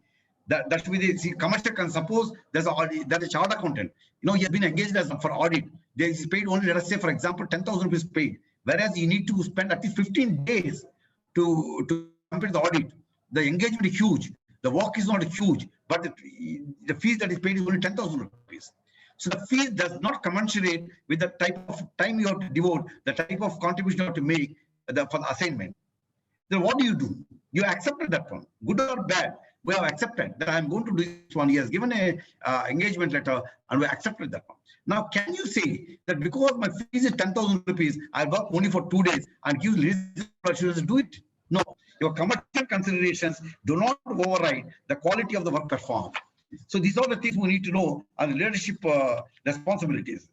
That should be the commercial. Suppose there's a chartered accountant. He has been engaged for audit. There is paid only, let us say, for example, 10,000 rupees paid. Whereas you need to spend at least 15 days to complete the audit. The engagement is huge. The work is not huge, but the fees that is paid is only 10,000 rupees. So the fee does not commensurate with the type of time you have to devote, the type of contribution you have to make for the assignment. Then what do? You accepted that one, good or bad. We have accepted that I'm going to do this one. He has given a engagement letter, and we accepted that one. Now, can you say that because my fees is 10,000 rupees, I work only for 2 days and give reasonable assurance to do it? No, your commercial considerations do not override the quality of the work performed. So these are the things we need to know and leadership responsibilities.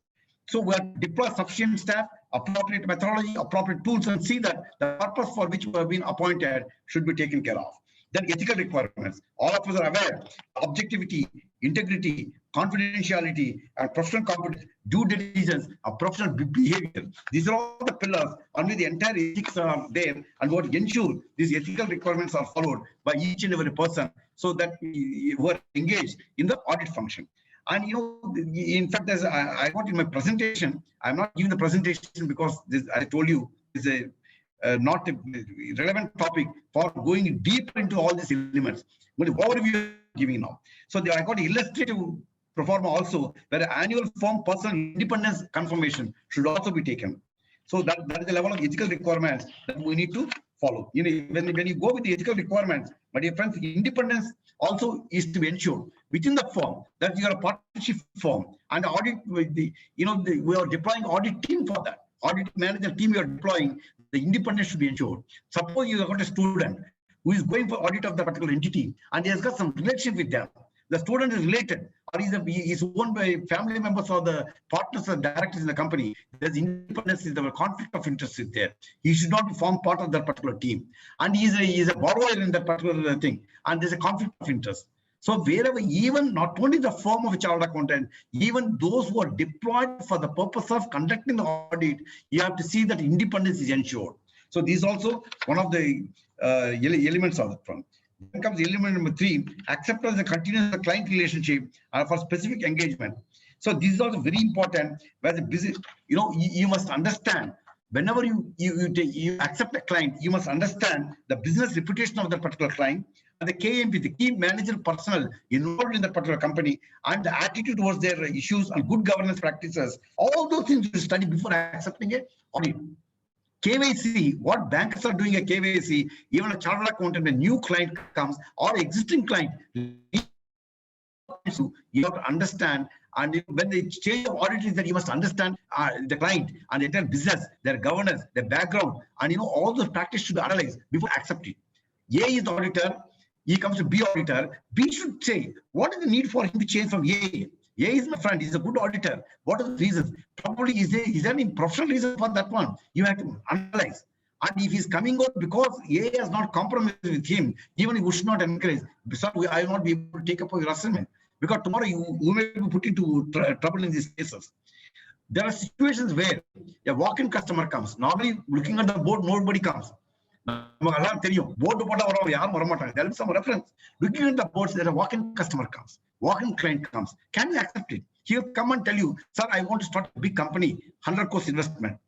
So we have to deploy sufficient staff, appropriate methodology, appropriate tools, and see that the purpose for which we have been appointed should be taken care of. Then ethical requirements. All of us are aware: objectivity, integrity, confidentiality, and professional competence, due diligence, and professional behavior. These are all the pillars on which the entire ethics are there, and what ensure these ethical requirements are followed by each and every person, so that we are engaged in the audit function. And in fact, as I got in my presentation, I'm not giving the presentation because this, I told you, is a not a relevant topic for going deeper into all these elements. But the overview I'm giving now. So I got illustrative pro forma also, where the annual firm personal independence confirmation should also be taken. So that is the level of ethical requirements that we need to follow. When you go with the ethical requirements, my dear friends, independence also is to be ensured within the firm, that you are a partnership firm, and audit with we are deploying audit team for that. Audit manager team you are deploying, the independence should be ensured. Suppose you have got a student who is going for audit of the particular entity and he has got some relationship with them. The student is related, or is owned by family members or the partners or directors in the company. There's independence, the conflict of interest is there. He should not form part of that particular team. And he is a borrower in that particular thing. And there's a conflict of interest. So wherever, even not only the firm of a chartered accountant, even those who are deployed for the purpose of conducting the audit, you have to see that independence is ensured. So this is also one of the elements of the firm. Then comes element number 3, acceptance of the continuous client relationship for specific engagement. So this is also very important. Where the business, you must understand, whenever you accept a client, you must understand the business reputation of that particular client, and the KMP, the key manager personnel involved in that particular company, and the attitude towards their issues and good governance practices. All those things you study before accepting an audit. KYC, what bankers are doing a KYC, even a chartered accountant, a new client comes or existing client, you have to understand. And when the change of audit is that you must understand the client and the entire business, their governance, their background, and all those practices should be analyzed before accepting. A is the auditor, he comes to B auditor. B should say, what is the need for him to change from A? A is my friend, he's a good auditor. What are the reasons? Probably is there any professional reason for that one? You have to analyze. And if he's coming out because A has not compromised with him, even if we should not encourage, sorry, I will not be able to take up your assignment, because tomorrow you may be put into trouble in these cases. There are situations where a walk-in customer comes. Normally, looking at the board, nobody comes. There will be some reference. Looking at the boards, there a walk-in customer comes. Walk-in client comes. Can you accept it? He'll come and tell you, sir, I want to start a big company, 100 crores investment.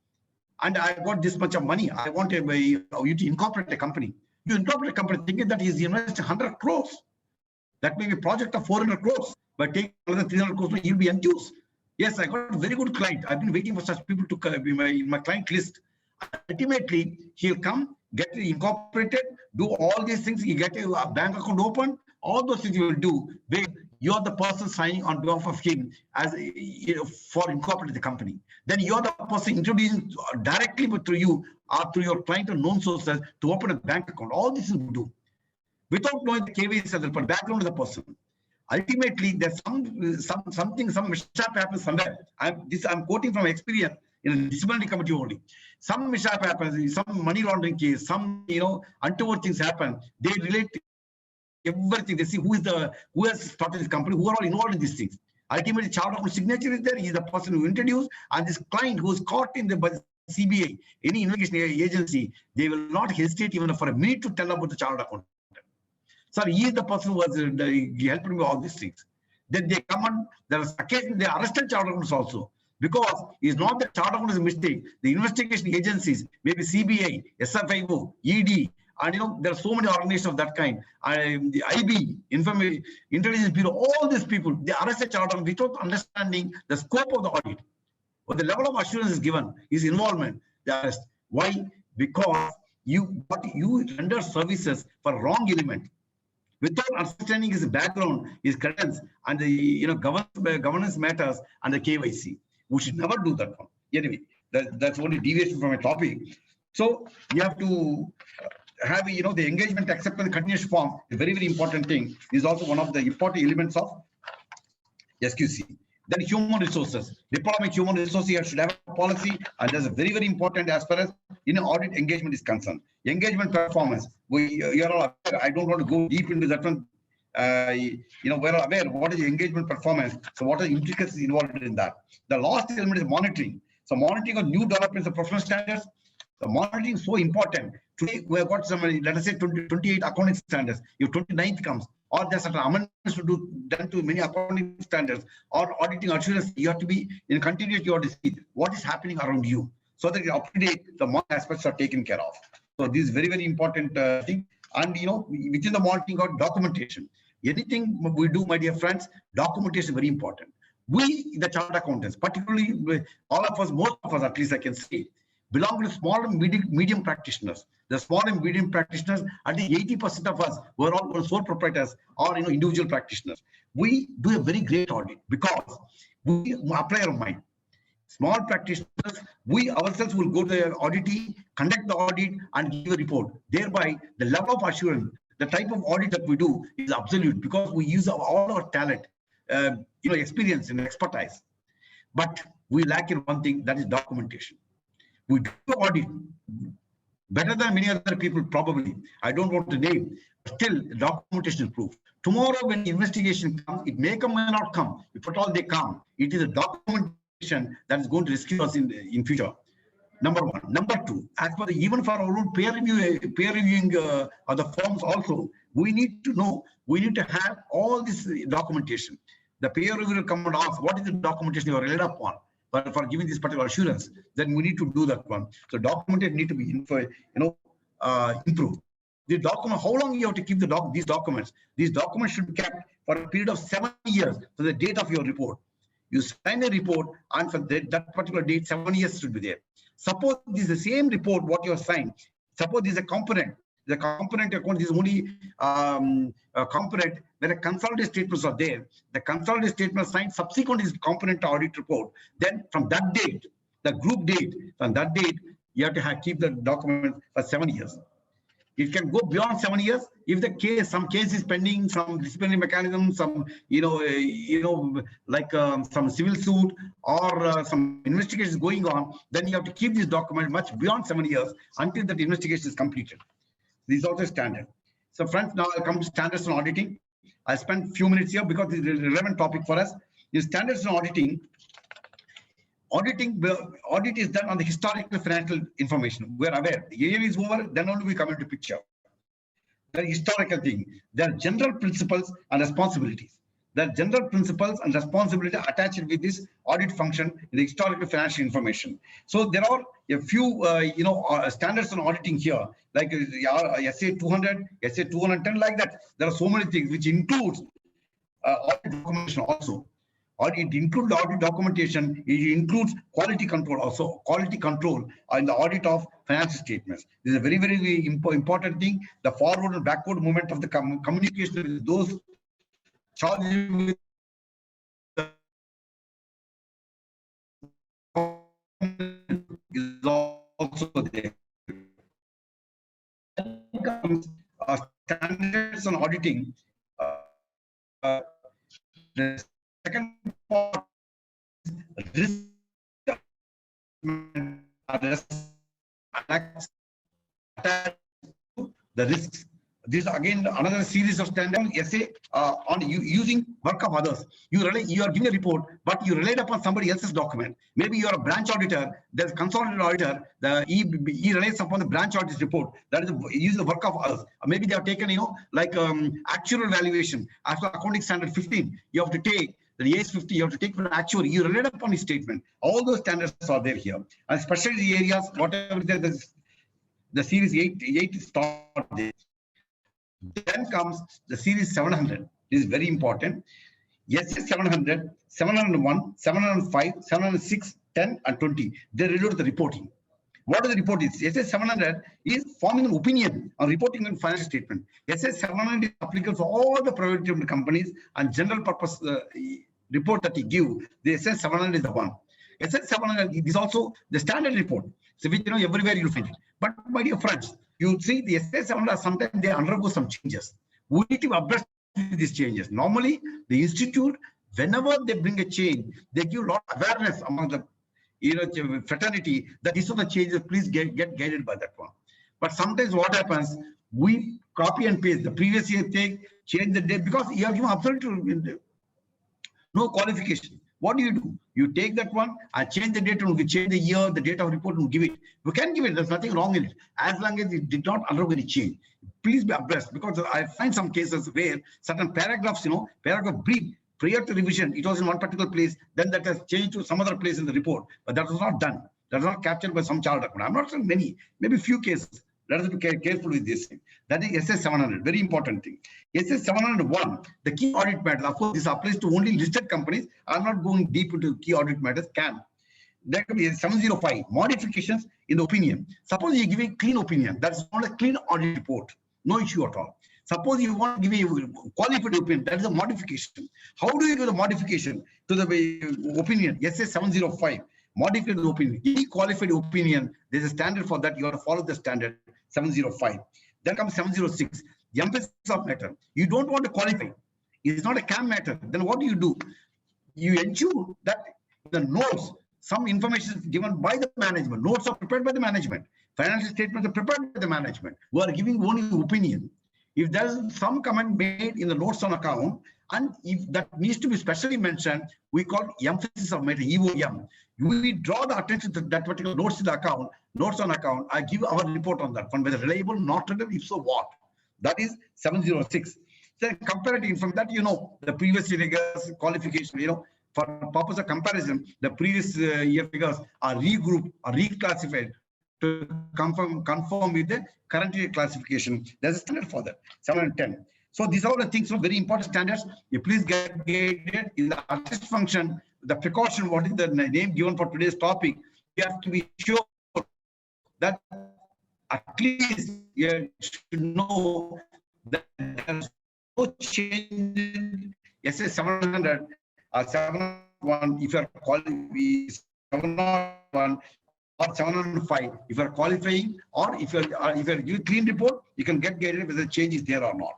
And I got this much of money. I want you to incorporate a company. You incorporate a company thinking that he's invested 100 crores. That may be a project of 400 crores. But take another 300 crores, he'll be enthused. Yes, I got a very good client. I've been waiting for such people to be in my client list. Ultimately, he'll come, get it incorporated, do all these things. You get a bank account open. All those things you will do. You are the person signing on behalf of him as for incorporating the company. Then you are the person introducing directly through you or through your client or known sources to open a bank account. All this you do without knowing the KYC as the background of the person. Ultimately, there's some mishap happens somewhere. I'm quoting from experience in a disciplinary committee only. Some mishap happens, some money laundering case, some untoward things happen. They relate to everything. They see who has started this company, who are all involved in these things. Ultimately, chartered signature is there. He's the person who introduced, and this client who is caught in the CBA, any investigation agency, they will not hesitate even for a minute to tell about the chartered accountant. So he is the person who was helping me with all these things. Then they come on. There is occasion they arrested chartered accountants also, because it's not the chartered accountant's mistake. The investigation agencies, maybe CBI, SFIO, ED. And there are so many organizations of that kind. The IB, Intelligence Bureau, all these people, they arrest a chartered without understanding the scope of the audit. But the level of assurance is given, his involvement, they arrest. Why? Because you render services for wrong element. Without understanding his background, his credentials, and the governance matters and the KYC. We should never do that one. Anyway, that's only deviation from a topic. So you have to have, the engagement acceptance continuous form, a very, very important thing, is also one of the important elements of SQC. Then human resources, deployment human resources here should have a policy, and that's very, very important as far as audit engagement is concerned. Engagement performance, you're all aware, I don't want to go deep into that one. We're aware what is the engagement performance. So what are the intricacies involved in that? The last element is monitoring. So monitoring of new developments of professional standards. The monitoring is so important. Today we have got some, let us say 28 accounting standards. If 29th comes, or there's certain amendments to do done to many accounting standards or auditing assurance, you have to be in continuity. You have to see what is happening around you, so that up to date the monitoring aspects are taken care of. So this is very, very important thing. And within the monitoring or documentation, anything we do, my dear friends, documentation is very important. We, the chartered accountants, particularly all of us, most of us, at least I can say, belong to small and medium practitioners. The small and medium practitioners, at least 80% of us were all sole proprietors or individual practitioners. We do a very great audit because we apply our mind. Small practitioners, we ourselves will go to the auditee, conduct the audit, and give a report. Thereby, the level of assurance, the type of audit that we do is absolute because we use all our talent, experience and expertise. But we lack in one thing, that is documentation. We do audit better than many other people, probably. I don't want to name, but still documentation is proof. Tomorrow, when investigation comes, it may come, may not come. If at all they come, it is a documentation that is going to rescue us in future. Number one. Number two, as for even for our own peer reviewing other firms also, we need to know, we need to have all this documentation. The peer reviewer will come and ask, what is the documentation you are relied upon for giving this particular assurance? Then we need to do that one. So documentation need to be improved. The document, how long you have to keep these documents? These documents should be kept for a period of 7 years for the date of your report. You sign a report, and for that particular date, 7 years should be there. Suppose this is the same report what you have signed. Suppose this is a component. The component account is only a component where a consolidated statements are there. The consolidated statement signed subsequent is component audit report. Then from that date, the group date, from that date, you have to keep the document for 7 years. It can go beyond 7 years if the case, some case is pending, some disciplinary mechanism, some some civil suit or some investigation is going on. Then you have to keep this document much beyond 7 years until that investigation is completed. This is also standard. So friends, now I'll come to standards on auditing. I spent a few minutes here because it's a relevant topic for us. The standards on auditing. Audit is done on the historical financial information. We're aware the year is over, then only we come into picture. The historical thing. There are general principles and responsibilities. There are general principles and responsibilities attached with this audit function in the historical financial information. So there are a few standards on auditing here, like SA 200, SA 210, like that. There are so many things which includes audit documentation also. Or it includes audit documentation, it includes quality control also, quality control in the audit of financial statements. This is a very, very important thing. The forward and backward movement of the communication with those charged with is also there. Standards on auditing. The second part is the risks. This is again another series of standard essay on using work of others. You are giving a report, but you relied upon somebody else's document. Maybe you are a branch auditor, there's a consolidated auditor, he relies upon the branch audit report. That is use the work of others. Maybe they have taken, actual valuation. After accounting standard 15, you have to take the AS 50, you have to take an actual, you relied upon his statement. All those standards are there here. And especially the areas, whatever the series 8 start there. Then comes the series 700. This is very important. SS 700, 701, 705, 706, 10, and 20. They relate to the reporting. What is the report is? SS 700 is forming an opinion on reporting and financial statement. SS 700 is applicable for all the private limited companies and general purpose report that you give. The SS 700 is the one. SS 700 is also the standard report. So which everywhere you'll find it. But my dear friends, You see the SS sometimes they undergo some changes. We need to abreast with these changes. Normally, the institute, whenever they bring a change, they give a lot of awareness among the fraternity that these are the changes, please get guided by that one. But sometimes what happens, we copy and paste the previous year thing, change the date, because you have given absolutely no qualification. What do? You take that one and change the date, and we change the year, the date of report, and give it. We can give it. There's nothing wrong in it, as long as it did not undergo any change. Please be abreast, because I find some cases where certain paragraphs, paragraph brief prior to revision, it was in one particular place, then that has changed to some other place in the report, but that was not done. That was not captured by some child document. I'm not saying many, maybe few cases. Let us be careful with this thing. That is SS 700, very important thing. SS 701, the key audit matters. Of course, this applies to only listed companies. I'm not going deep into key audit matters. There can be 705, modifications in the opinion. Suppose you give a clean opinion. That's not a clean audit report. No issue at all. Suppose you want to give a qualified opinion. That is a modification. How do you give the modification to the opinion? SS 705. Modified opinion, any qualified opinion, there's a standard for that. You have to follow the standard 705. Then comes 706, the emphasis of matter. You don't want to qualify. It's not a CAM matter. Then what do? You ensure that the notes, some information is given by the management. Notes are prepared by the management. Financial statements are prepared by the management. We are giving only opinion. If there is some comment made in the notes on account, and if that needs to be specially mentioned, we call emphasis of matter, EOM. We draw the attention to that particular notes in the account, notes on account. I give our report on that one, whether reliable, not reliable, if so what. That is 706. Then comparative, from that, the previous year figures, qualification, for purpose of comparison, the previous year figures are regrouped or reclassified to conform with the current year classification. There's a standard for that, 710. So these are the things, very important standards. You please get guided in the assist function, the precaution, what is the name given for today's topic. You have to be sure that at least you should know that there's no change in SS 700 or 701 if you are qualifying, 701 or 705 if you are qualifying, or if you are giving clean report, you can get guided whether the change is there or not.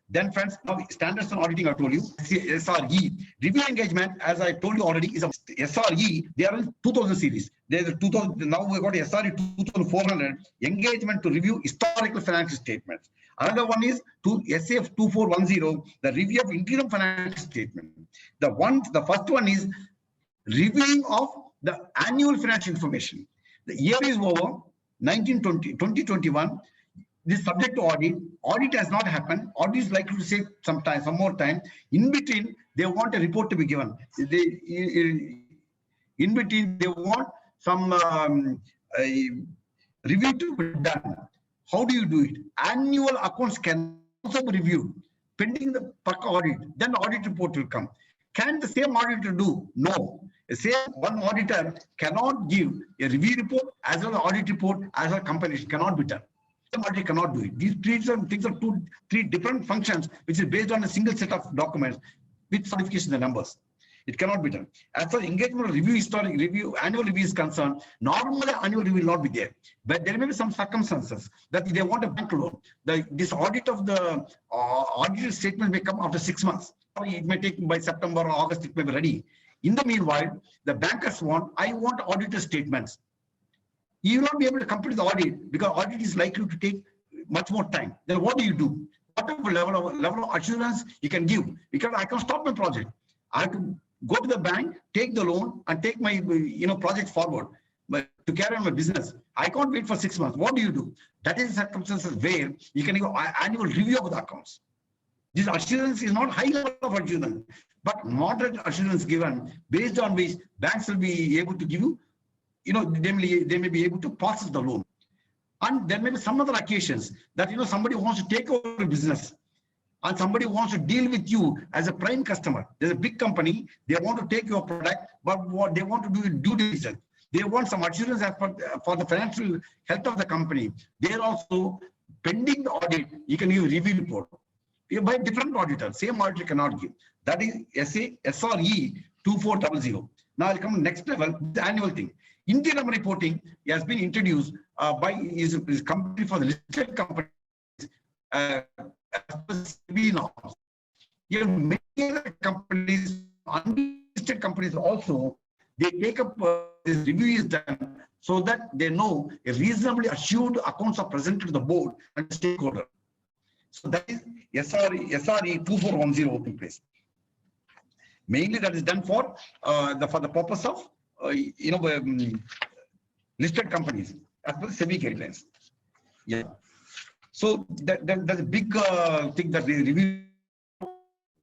Then friends, now standards on auditing I told you, SRE. Review engagement, as I told you already, is a SRE. They are in 2000 series. There's a 2000, now we got SRE 2400, engagement to review historical financial statements. Another one is SAF 2410, the review of interim financial statement. The first one is reviewing of the annual financial information. The year is over, 2021. This is subject to audit. Audit has not happened. Audit is likely to take some more time. In between, they want a report to be given. In between, they want some review to be done. How do you do it? Annual accounts can also be reviewed, pending the audit. Then the audit report will come. Can the same auditor do? No. The same one auditor cannot give a review report as well as audit report as well as compilation. Cannot be done. Somebody cannot do it. These things are three different functions, which is based on a single set of documents with certification the numbers. It cannot be done. As far as engagement review, historic review, annual review is concerned, normally annual review will not be there. But there may be some circumstances that they want a bank loan. This audit of the audited statement may come after 6 months. It may take by September or August, it may be ready. In the meanwhile, the bankers I want audited statements. You will not be able to complete the audit because audit is likely to take much more time. Then what do? Whatever level of assurance you can give, because I can stop my project. I have to go to the bank, take the loan, and take my project forward. But to carry on my business, I can't wait for 6 months. What do? That is circumstances where you can give annual review of the accounts. This assurance is not high level of assurance, but moderate assurance given, based on which banks will be able to give you. They may be able to process the loan. And there may be some other occasions that, somebody wants to take over a business and somebody wants to deal with you as a prime customer. There's a big company, they want to take your product, but what they want to do is due diligence. They want some assurance for the financial health of the company. They're also pending the audit. You can give a review report. By different auditors, same auditor cannot give. That is SRE 2400. Now I'll come to next level, the annual thing. Interim reporting has been introduced by his company for the listed companies as per SEBI norms. Here, many other companies, unlisted companies also, they take up this review is done so that they know a reasonably assured accounts are presented to the board and stakeholder. So that is SRE 2410 open place. Mainly that is done for the purpose of listed companies as per SEBI guidelines. Yeah. So that's a big thing that we review.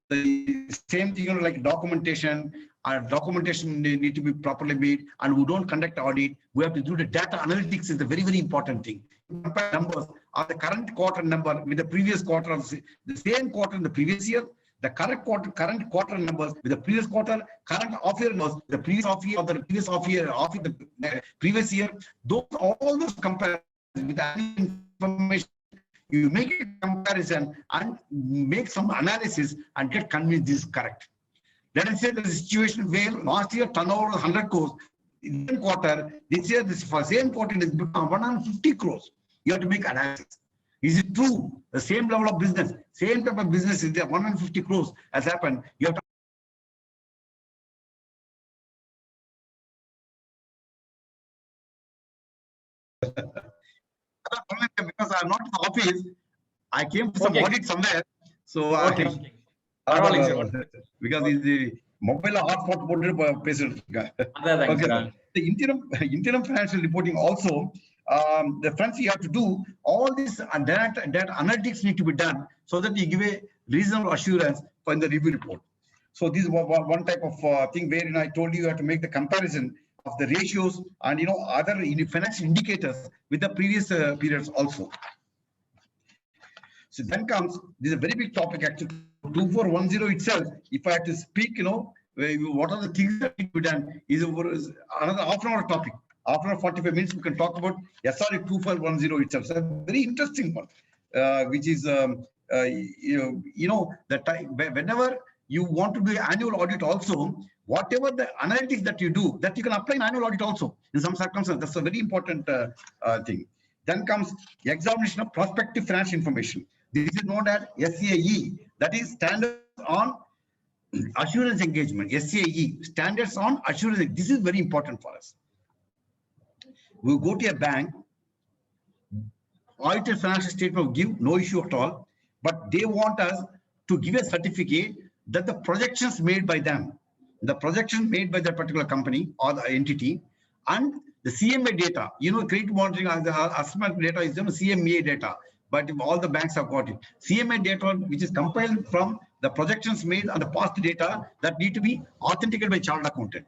The same thing, like documentation. Our documentation need to be properly made, and we don't conduct audit. We have to do the data analytics is the very, very important thing. Compare numbers of the current quarter number with the previous quarter of the same quarter in the previous year, the current quarter numbers with the previous quarter, current off year numbers, the previous off year or the previous off year, the previous year. All those comparisons with the information. You make a comparison and make some analysis and get convinced this is correct. Let us say the situation where last year turnover was 100 crores, in the quarter, this year, this for same quarter is become 150 crores. You have to make analysis. Is it true? The same level of business, same type of business is there, 150 crores has happened. You have to because I'm not in the office, I came for some audit somewhere. So because the mobile hotspot patient. Okay. The interim financial reporting also, the friends, you have to do all this and that analytics need to be done so that you give a reasonable assurance for the review report. So this is one type of thing wherein I told you have to make the comparison of the ratios and other financial indicators with the previous periods also. So then comes, this is a very big topic actually, 2410 itself. If I have to speak, what are the things that need to be done is another half an hour topic. After 45 minutes, we can talk about SRE 2410 itself. So a very interesting one, which is, that whenever you want to do an annual audit also, whatever the analytics that you do, that you can apply in annual audit also in some circumstances. That's a very important thing. Then comes the examination of prospective financial information. This is known as SAE, that is Standards on Assurance Engagement. SAE, Standards on Assurance. This is very important for us. We go to a bank, audited financial statement will give no issue at all, but they want us to give a certificate that the projections made by them, the projections made by that particular company or the entity, and the CMA data, credit monitoring assessment data is CMA data, but all the banks have got it. CMA data, which is compiled from the projections made and the past data that need to be authenticated by chartered accountant.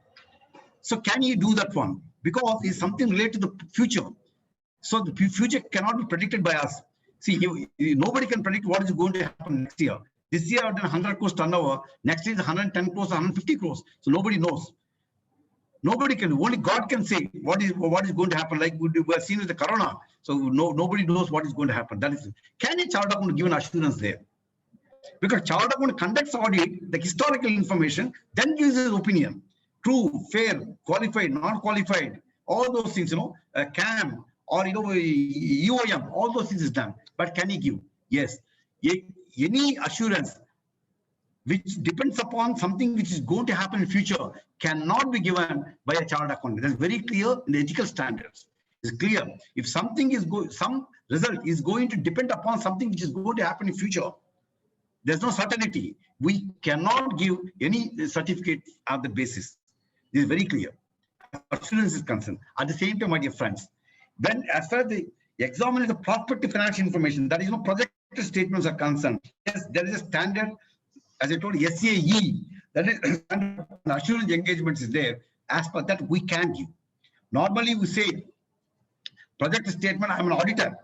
So can you do that one? Because it's something related to the future. So the future cannot be predicted by us. See, nobody can predict what is going to happen next year. This year, 100 crores turnover. Next year is 110 crores, 150 crores. So nobody knows. Nobody can. Only God can say what is going to happen. Like we were seen with the corona. So nobody knows what is going to happen. That is, can a chartered accountant give an assurance there? Because chartered accountant conducts audit, the historical information, then gives his opinion. True, fair, qualified, not qualified, all those things, CAM or EOM, all those things is done. But can he give? Yes. Any assurance which depends upon something which is going to happen in future cannot be given by a chartered accountant. That's very clear in the ethical standards. It's clear. If something is some result is going to depend upon something which is going to happen in future, there's no certainty. We cannot give any certificate on the basis. This is very clear. Assurance is concerned. At the same time, my dear friends, when as far as the examine the prospective financial information, that is projected statements are concerned, yes, there is a standard, as I told you, SAE, that is assurance engagements is there. As per that, we can give. Normally, we say, project statement, I'm an auditor.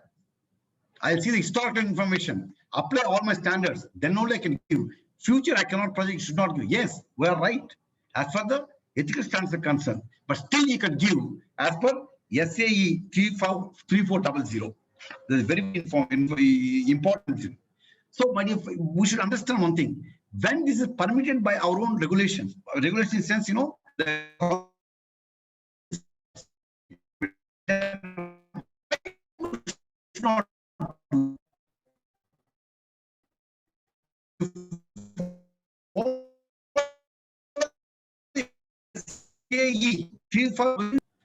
I'll see the historical information, apply all my standards, then only I can give. Future, I cannot project, should not give. Yes, we are right. As far the ethical standards are concerned, but still you can give as per SAE 3400. This is very important thing. So, my dear, we should understand one thing. When this is permitted by our own regulations, regulation sense, the not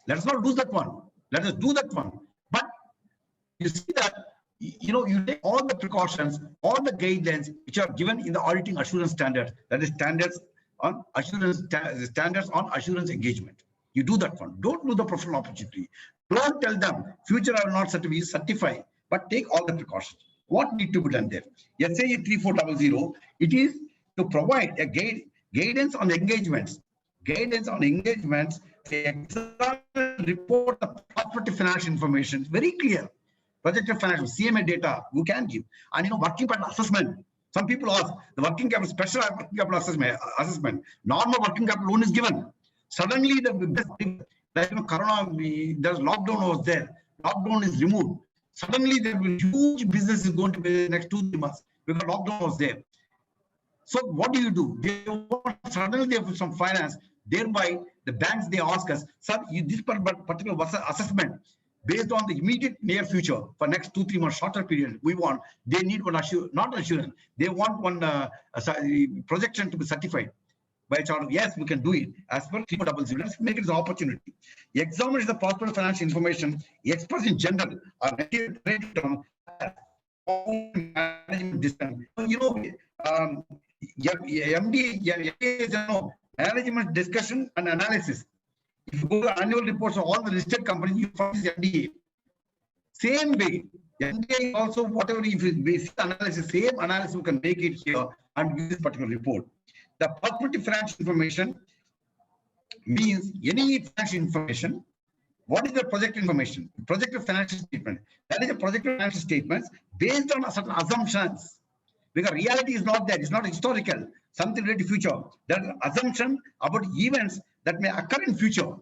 let's not do that one. Let us do that one. But you see that, you take all the precautions, all the guidelines which are given in the auditing assurance standards, that is standards on assurance engagement. You do that one. Don't do the professional opportunity. Don't tell them future I will not certify, but take all the precautions. What need to be done there? SAE 3400, it is to provide a guidance on engagements. Guidance on engagements, the examiner report the prospective financial information, very clear. Projected financial, CMA data, you can give. And working capital assessment. Some people ask, the working capital, special working capital assessment, normal working capital loan is given. Suddenly, Corona, there's lockdown was there. Lockdown is removed. Suddenly, there will be huge business is going to be the next 2-3 months because lockdown was there. So what do? Suddenly they have some finance. Thereby, the banks, they ask us, sir, this particular assessment based on the immediate near future for next 2-3 months, shorter period, they need one not assurance. They want one projection to be certified by charter. Yes, we can do it as per 3400. Let's make it an opportunity. Examine the prospective financial information expressed in general or rated on management discussion. MD, management discussion and analysis. If you go to annual reports of all the listed companies, you find this MDA. Same way, MDA also, whatever, if you basic analysis, same analysis, we can make it here and give this particular report. The prospective financial information means any financial information. What is the project information? Projected financial statement. That is a projected financial statements based on certain assumptions. Because reality is not there, it's not historical, something related to future. There is an assumption about events that may occur in future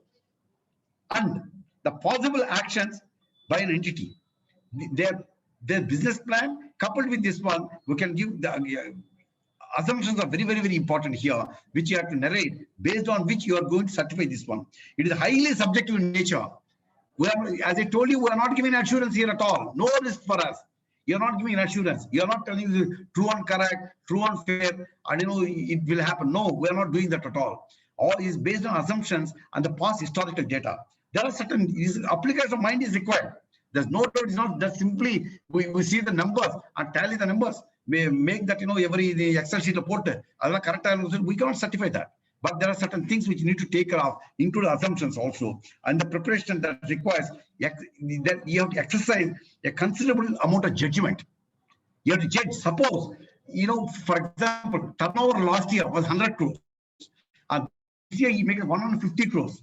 and the possible actions by an entity. Their business plan coupled with this one, we can give the assumptions are very, very, very important here, which you have to narrate based on which you are going to certify this one. It is highly subjective in nature. As I told you, we are not giving assurance here at all. No risk for us. You're not giving assurance. You're not telling the true and correct, true and fair, and it will happen. No, we're not doing that at all. All is based on assumptions and the past historical data. There are certain application of mind is required. There's no doubt. It's not that simply we see the numbers and tally the numbers. We make that the Excel sheet report. Correct. We cannot certify that. But there are certain things which you need to take care of, include assumptions also, and the preparation that requires that you have to exercise a considerable amount of judgment. You have to judge. Suppose, for example, turnover last year was 100 crores, and this year you make it 150 crores.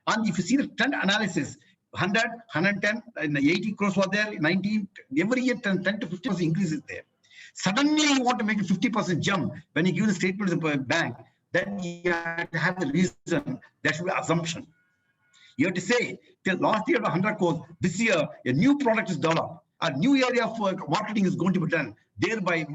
And if you see the trend analysis, 100, 110, and 80 crores were there, 19, every year 10 to 50% increase is there. Suddenly you want to make a 50% jump when you give the statement to the bank. Then you have to have the reason. That should be assumption. You have to say, till last year 100 crores, this year a new product is developed, a new area of marketing is going to be done. Thereby,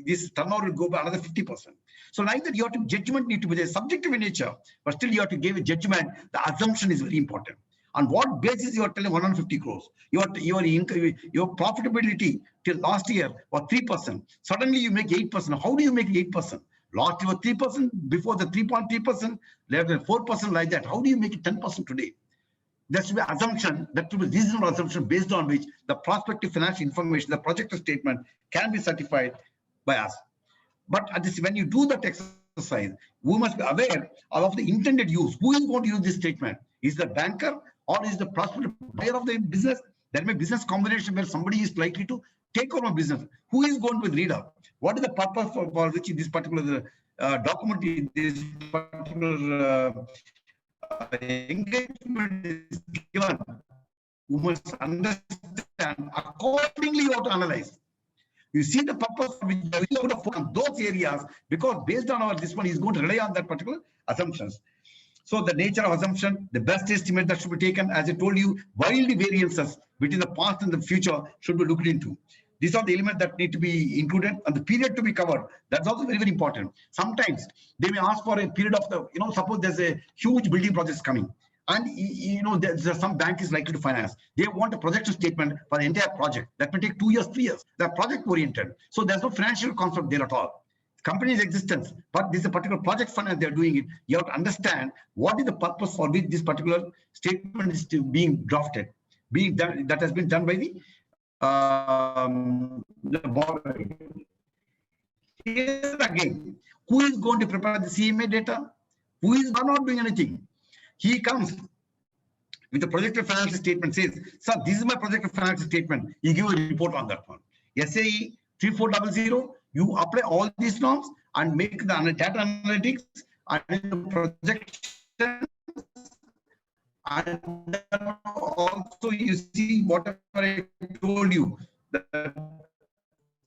this turnover will go by another 50%. So like that, you have to judgment need to be there, subjective in nature, but still you have to give a judgment. The assumption is very important. On what basis you are telling 150 crores? Your profitability till last year was 3%. Suddenly you make 8%. How do you make 8%? Last year was 3%, before the 3.3%, later 4% like that. How do you make it 10% today? There should be assumption, that should be reasonable assumption based on which the prospective financial information, the projected statement can be certified by us. But at this, when you do that exercise, we must be aware of the intended use. Who is going to use this statement? Is the banker or is the prospective buyer of the business? There may be business combination where somebody is likely to take over a business. Who is going to read up? What is the purpose for which this particular document, this particular engagement is given? You must understand. Accordingly, you have to analyze. You see the purpose which we would have focused on those areas, because based on this one is going to rely on that particular assumptions. So the nature of assumption, the best estimate that should be taken, as I told you, wildly variances between the past and the future should be looked into. These are the elements that need to be included, and the period to be covered. That's also very, very important. Sometimes they may ask for a period of suppose there's a huge building project coming, And there's some bank is likely to finance. They want a projection statement for the entire project. That may take 2 years, 3 years. They're project oriented. So there's no financial concept there at all. Company's existence, but this is a particular project finance, they're doing it. You have to understand what is the purpose for which this particular statement is being drafted, being done, that has been done by the borrower. Here again, who is going to prepare the CMA data? Who is not doing anything? He comes with the projected financial statement, says, sir, this is my projected financial statement. You give a report on that one. SAE 3400, you apply all these norms and make the data analytics and projection. And then also you see whatever I told you, the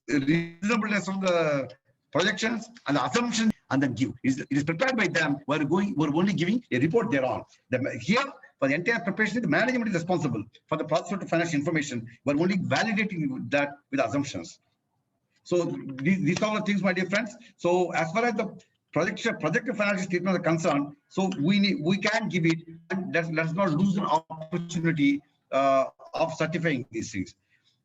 reasonableness of the projections and the assumptions, and then give. It is prepared by them. We're only giving a report thereon. Here, for the entire preparation, the management is responsible for the process of financial information. We're only validating that with assumptions. So these are the things, my dear friends. So as far as the projected financial statement are concerned, so we can give it, and let's not lose an opportunity of certifying these things.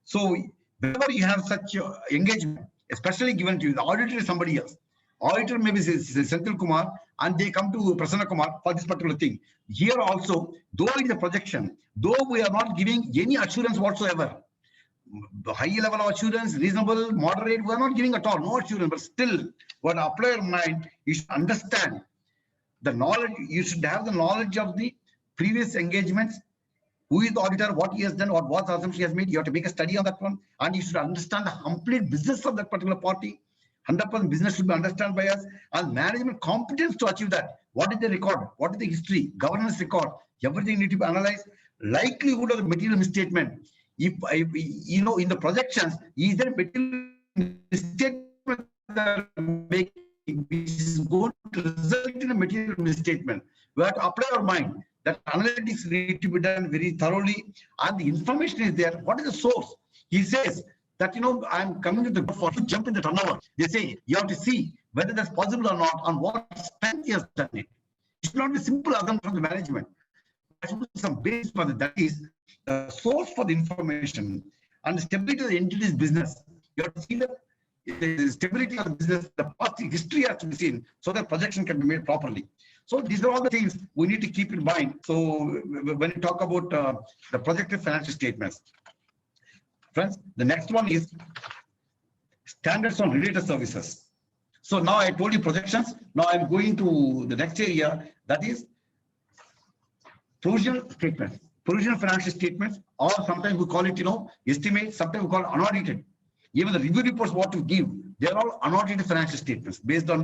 So whenever you have such engagement, especially given to you, the auditor is somebody else. Auditor maybe is Senthil Kumar, and they come to Prasanna Kumar for this particular thing. Here also, though it is a projection, though we are not giving any assurance whatsoever, the high level of assurance, reasonable, moderate, we are not giving at all, no assurance, but still, what apply your mind, you should understand the knowledge, you should have the knowledge of the previous engagements, who is the auditor, what he has done, what assumption he has made. You have to make a study on that one, and you should understand the complete business of that particular party. 100% business should be understood by us, and management competence to achieve that. What is the record? What is the history? Governance record? Everything need to be analyzed. Likelihood of the material misstatement. If in the projections, is there material misstatement that which is going to result in a material misstatement? We have to apply our mind. That analytics need to be done very thoroughly, and the information is there. What is the source? He says that I'm coming to the for to jump in the turnover. They say you have to see whether that's possible or not, on what strength he has done it. It should not be simple assumption from the management. There should be some base for that. That is the source for the information and the stability of the entity's business. You have to see the stability of the business, the past history has to be seen, so that projection can be made properly. So these are all the things we need to keep in mind. So when you talk about the projected financial statements, friends, the next one is standards on related services. So now I told you projections. Now I'm going to the next area, that is provisional statements, provisional financial statements, or sometimes we call it, estimates, sometimes we call it unaudited. Even the review reports what we give, they are all unaudited financial statements based on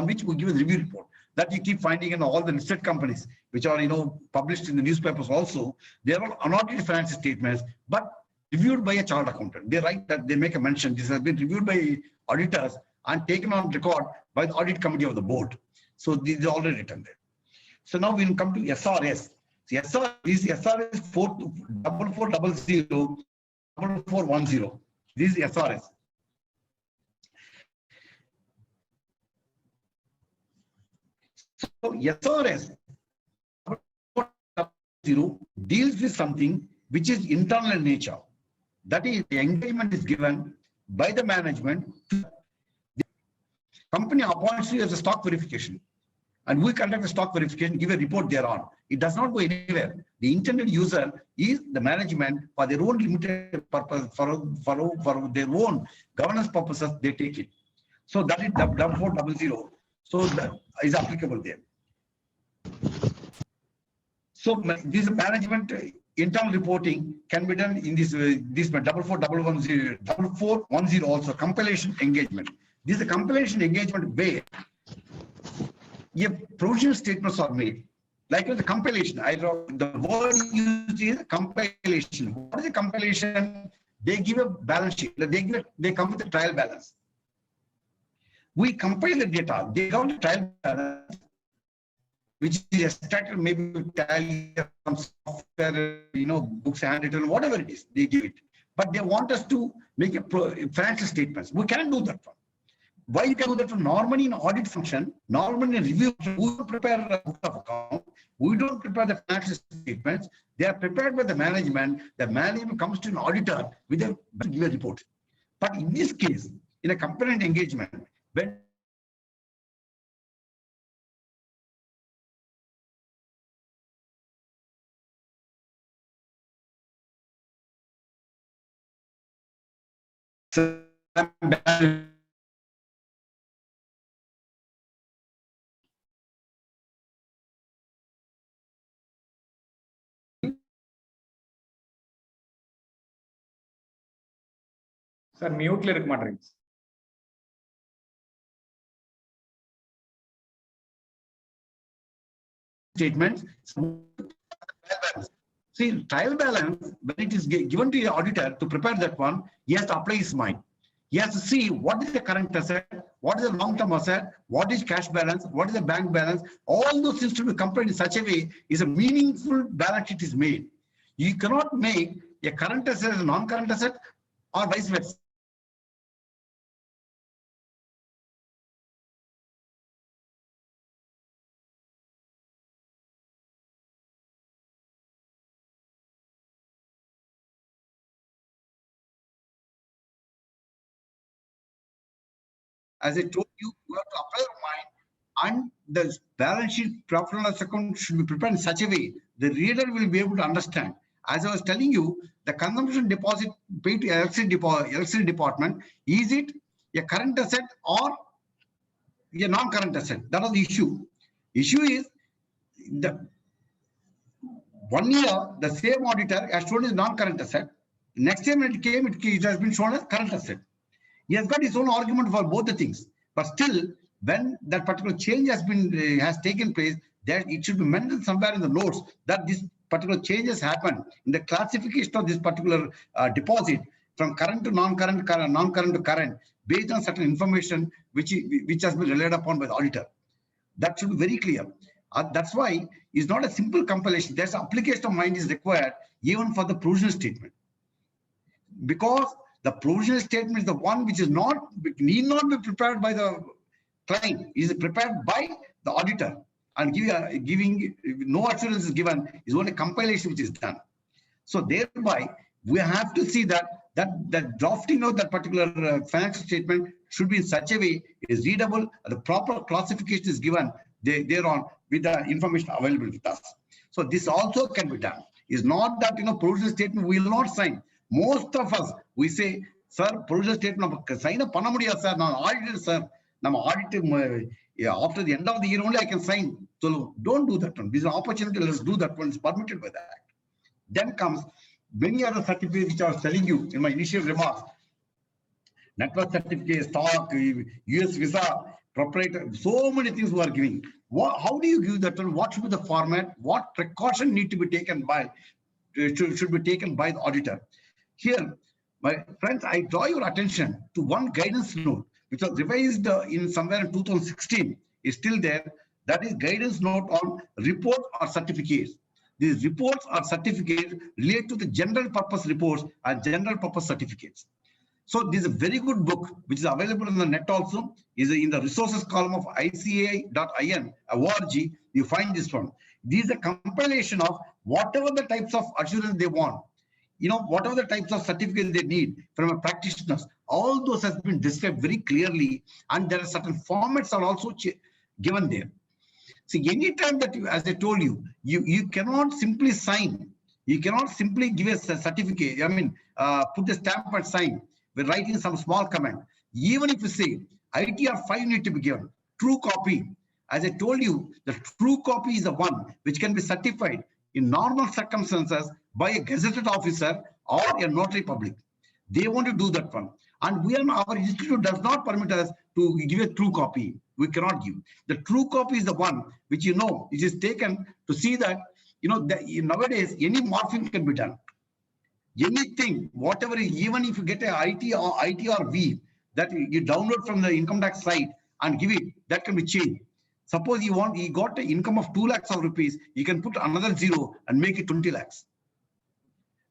which we give a review report. That you keep finding in all the listed companies, which are published in the newspapers also. They are all unaudited financial statements, but reviewed by a chartered accountant. They write that, they make a mention. This has been reviewed by auditors and taken on record by the audit committee of the board. So these are already written there. So now we'll come to SRS. So SRS 4400 4410. This is SRS. So SRS deals with something which is internal in nature. That is, the engagement is given by the management to the company appoints you as a stock verification. And we conduct a stock verification, give a report thereon. It does not go anywhere. The intended user is the management for their own limited purpose, for their own governance purposes, they take it. So that is 4400. So that is applicable there. So this management internal reporting can be done in this 4410 also compilation engagement. This is a compilation engagement where if provisional statements are made, like the compilation, the word used is compilation. What is a compilation? They give a balance sheet. They come with a trial balance. We compile the data. They got the trial balance, which is extracted maybe with tally from software, books handwritten, whatever it is, they give it. But they want us to make a financial statements. We can't do that one. Why you can do that? Normally in audit function, normally in review function, we don't prepare a book of account, we don't prepare the financial statements. They are prepared by the management. The management comes to an auditor with a report. But in this case, in a component engagement, when Sir, mute la irukka maatring. Statements. See, trial balance, when it is given to the auditor to prepare that one, he has to apply his mind. He has to see what is the current asset, what is the long-term asset, what is cash balance, what is the bank balance. All those things to be compared in such a way is a meaningful balance sheet is made. You cannot make a current asset as a non-current asset or vice versa. As I told you, you have to apply your mind, and the balance sheet profit and loss account should be prepared in such a way the reader will be able to understand. As I was telling you, the consumption deposit paid to electricity department, is it a current asset or a non-current asset? That was the issue. Issue is the 1 year the same auditor has shown as non-current asset. Next time it came, it has been shown as current asset. He has got his own argument for both the things, but still, when that particular change has taken place, that it should be mentioned somewhere in the notes that this particular changes happen in the classification of this particular deposit from current to non-current, non-current to current, based on certain information which has been relied upon by the auditor. That should be very clear. That's why it's not a simple compilation. There's application of mind is required even for the provisional statement, because the provisional statement is the one which is need not be prepared by the client. It is prepared by the auditor, and giving no assurance is given, is only compilation which is done. So thereby we have to see that the drafting of that particular financial statement should be in such a way it is readable, the proper classification is given thereon with the information available with us. So this also can be done. It's not that provisional statement we will not sign. Most of us, we say, sir, provisional statement sign up panna mudiyadhu sir, நான் auditor sir, நம்ம audit after the end of the year only I can sign. So don't do that one. This is an opportunity, let's do that one. It's permitted by the act. Then comes many other certificates which I was telling you in my initial remarks. Network certificate, stock, US visa, proprietor, so many things we are giving. How do you give that one? What should be the format? What precaution need to be taken by, should be taken by the auditor? Here, my friends, I draw your attention to one guidance note which was revised in somewhere in 2016. Is still there. That is guidance note on report or certificates. These reports or certificates relate to the general purpose reports and general purpose certificates. So this is a very good book which is available on the net also. Is in the resources column of ICAI.in.org. You find this one. This is a compilation of whatever the types of assurance they want. Whatever the types of certificates they need from a practitioners, all those has been described very clearly, and there are certain formats are also given there. See, anytime that you, as I told you, you cannot simply sign. You cannot simply give a certificate. Put the stamp and sign. We're writing some small comment. Even if you say ITR 5 need to be given, true copy. As I told you, the true copy is the one which can be certified in normal circumstances by a gazetted officer or a notary public. They want to do that one. And our institute does not permit us to give a true copy. We cannot give. The true copy is the one which it is taken to see that, nowadays any morphing can be done. Anything, whatever, even if you get a IT or V that you download from the income tax site and give it, that can be changed. Suppose you got an income of 2 lakhs of rupees, you can put another 0 and make it 20 lakhs.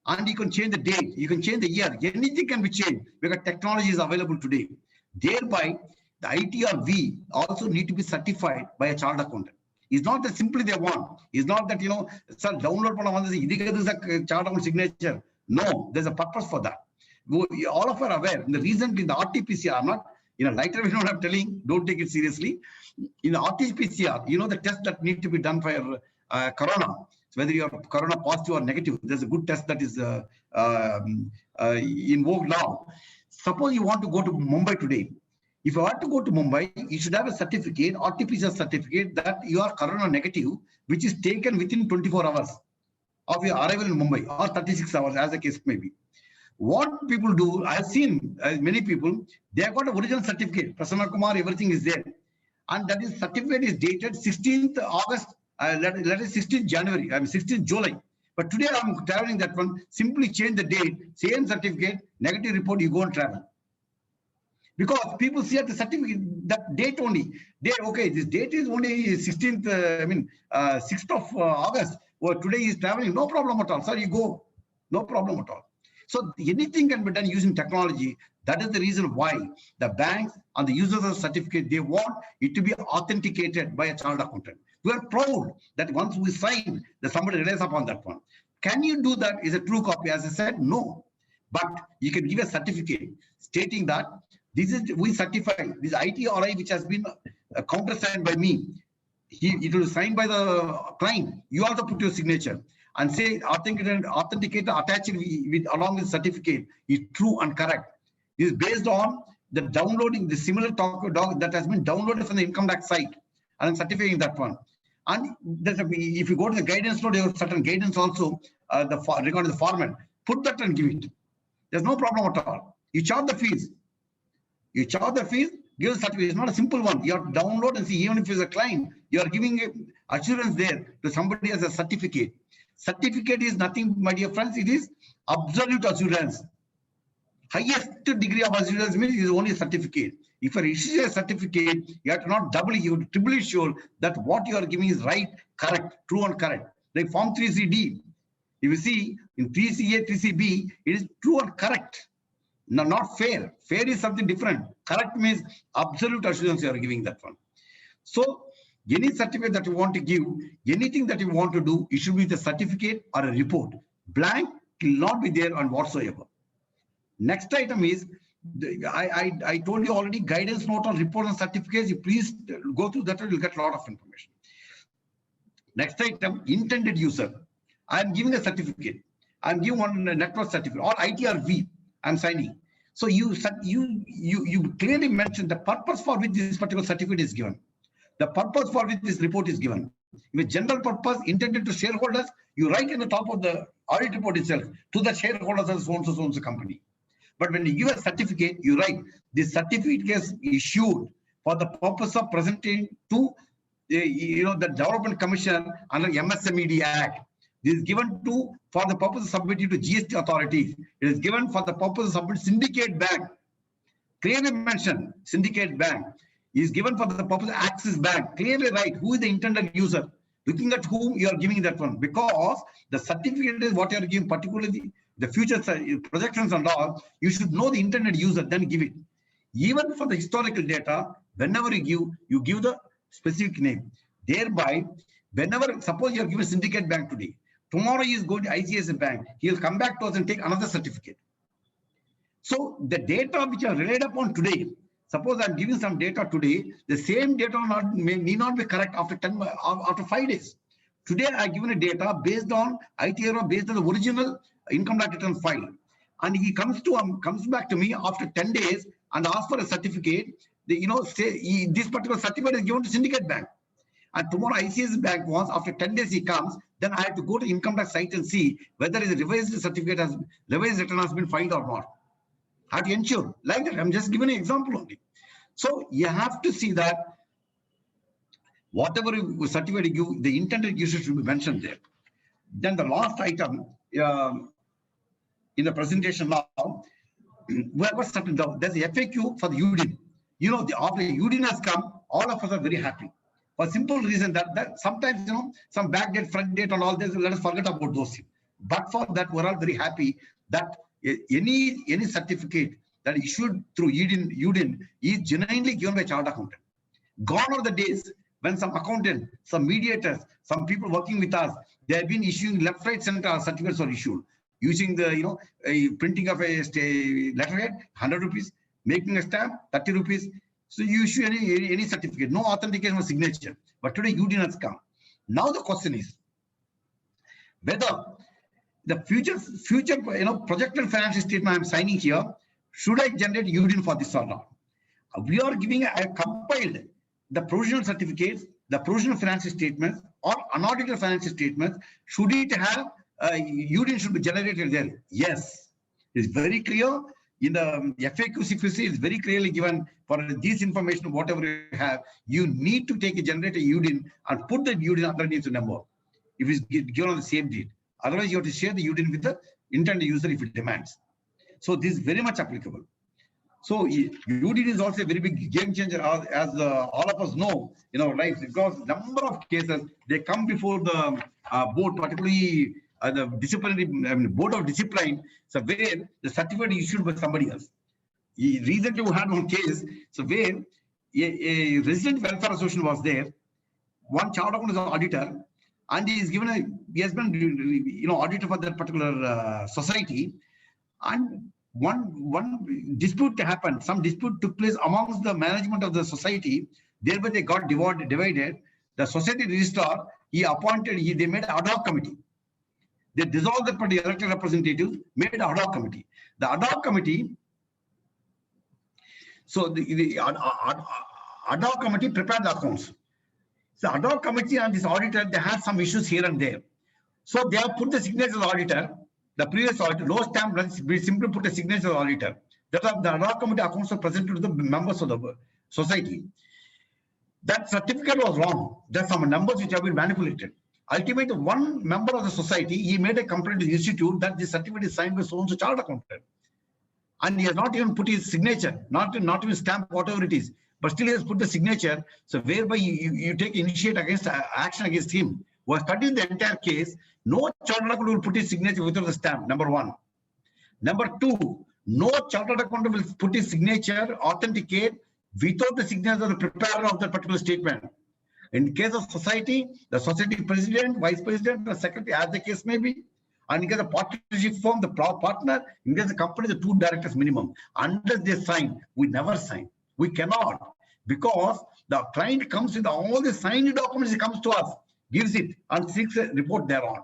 And you can change the date, you can change the year, anything can be changed because technology is available today. Thereby, the ITRV also need to be certified by a chartered accountant. It's not that simply they want. It's not that, sir, download chartered account signature. No, there's a purpose for that. All of us are aware. In the recently, in the RT-PCR, I'm not, lighter way, I'm telling, don't take it seriously. In the RT-PCR, the test that need to be done for corona, so whether you're corona positive or negative, there's a good test that is in vogue now. Suppose you want to go to Mumbai today. If you want to go to Mumbai, you should have a certificate, RT-PCR certificate, that you are corona negative, which is taken within 24 hours of your arrival in Mumbai, or 36 hours, as the case may be. What people do, I've seen many people, they have got an original certificate, Prasanna Kumar, everything is there. And that is certificate is dated 16th August, let is 16th January, 16th July. But today I'm traveling that one, simply change the date, same certificate, negative report, you go and travel. Because people see at the certificate, that date only. Okay, this date is only 16th, 6th of August. Or today is traveling, no problem at all. Sir, you go, no problem at all. So anything can be done using technology. That is the reason why the banks and the users of the certificate, they want it to be authenticated by a chartered accountant. We are proud that once we sign, that somebody relies upon that one. Can you do that? Is a true copy? As I said, no. But you can give a certificate stating that this is, we certify this ITRI, which has been countersigned by me. It will be signed by the client. You also put your signature and say authenticator attached with along with certificate is true and correct. It is based on the downloading the similar doc that has been downloaded from the income tax site and certifying that one. And if you go to the guidance note, there are certain guidance also regarding the format. Put that and give it. There's no problem at all. You charge the fees. You charge the fees, give a certificate. It's not a simple one. You have to download and see, even if it's a client, you are giving assurance there to somebody as a certificate. Certificate is nothing, my dear friends, it is absolute assurance. Highest degree of assurance means is only a certificate. If you issue a certificate, you have to not doubly, you have to triply sure that what you are giving is right, correct, true and correct. Like Form 3CD, if you see in 3CA, 3CB, it is true and correct. No, not fair. Fair is something different. Correct means absolute assurance you are giving that one. So any certificate that you want to give, anything that you want to do, it should be the certificate or a report. Blank will not be there on whatsoever. Next item is, I told you already, guidance note on report and certificates. You please go through that and you'll get a lot of information. Next item, intended user. I am giving a certificate. I am giving one network certificate or ITRV. I am signing. So you clearly mentioned the purpose for which this particular certificate is given. The purpose for which this report is given. With general purpose intended to shareholders, you write in the top of the audit report itself to the shareholders of so and so company. But when you give a certificate, you write this certificate is issued for the purpose of presenting to the Development Commission under MSMED Act. This is given for the purpose of submitting to GST authorities. It is given for the purpose of submitting syndicate bank. Clearly mentioned syndicate bank. It is given for the purpose of Axis Bank. Clearly right who is the intended user. Looking at whom you are giving that one, because the certificate is what you are giving, particularly the future projections and all. You should know the intended user, then give it. Even for the historical data, whenever you give the specific name. Thereby, whenever, suppose you are given syndicate bank today, tomorrow he is going to ICICI Bank, he will come back to us and take another certificate. So the data which are relied upon today, suppose I'm giving some data today, the same data may not be correct after 5 days. Today I've given a data based on ITR, based on the original income tax return file. And he comes back to me after 10 days and asks for a certificate. This particular certificate is given to syndicate bank. And tomorrow ICICI Bank wants, after 10 days he comes, then I have to go to income tax site and see whether his revised return has been filed or not. I have to ensure, like that, I'm just giving an example only. So you have to see that whatever certificate you give, the intended user should be mentioned there. Then the last item in the presentation now, we have certain doubt. There's a FAQ for the UDIN. After UDIN has come, all of us are very happy. For simple reason that sometimes, some back date, front date and all this, let us forget about those things. But for that, we're all very happy that any certificate that issued through UDIN is genuinely given by chartered accountant. Gone are the days when some accountant, some mediators, some people working with us, they have been issuing left, right, center certificates are issued using the printing of a letterhead, 100 rupees, making a stamp, 30 rupees. So you issue any certificate, no authentication or signature. But today UDIN has come. Now the question is whether the future projected financial statement I'm signing here, should I generate UDIN for this or not? We are giving a compiled the provisional certificates, the provisional financial statements or unaudited financial statements. Should it have UDIN should be generated there? Yes, it's very clear in the FAQs. If you see, it's very clearly given for this information. Whatever you have, you need to take a generated UDIN and put the UDIN underneath the number. If it's given on the same date, otherwise you have to share the UDIN with the intended user if it demands. So this is very much applicable. So UDIN is also a very big game changer, as all of us know in our lives, because number of cases they come before the board, particularly the disciplinary board of discipline, so where the certificate is issued by somebody else. Recently we had one case, so where a resident welfare association was there. One chartered accountant is an auditor, and he has been auditor for that particular society, and one dispute happened. Some dispute took place amongst the management of the society. Thereby they got divided. The society registrar, they made an ad hoc committee. They dissolved the party elected representatives, made an ad hoc committee. The ad hoc committee, so the ad hoc committee prepared the accounts. So ad hoc committee and this auditor, they had some issues here and there. So they have put the signature of the auditor, the previous auditor, no stamp, we simply put a signature of the auditor. That the ad hoc committee accounts are presented to the members of the society. That certificate was wrong. There's some numbers which have been manipulated. Ultimately, one member of the society, he made a complaint to the institute that the certificate is signed by so-and-so chartered accountant. And he has not even put his signature, not even stamp, whatever it is, but still he has put the signature. So whereby you initiate action against him. Was studying the entire case, no chartered accountant will put his signature without the stamp, number one. Number two, no chartered accountant will put his signature, authenticate, without the signature of the preparer of that particular statement. In case of society, the society president, vice president, the secretary, as the case may be. And in case of partnership firm, the partner, in case of the company, the 2 directors minimum. Unless they sign, we never sign. We cannot, because the client comes with all the signed documents, he comes to us, gives it, and seeks a report thereon.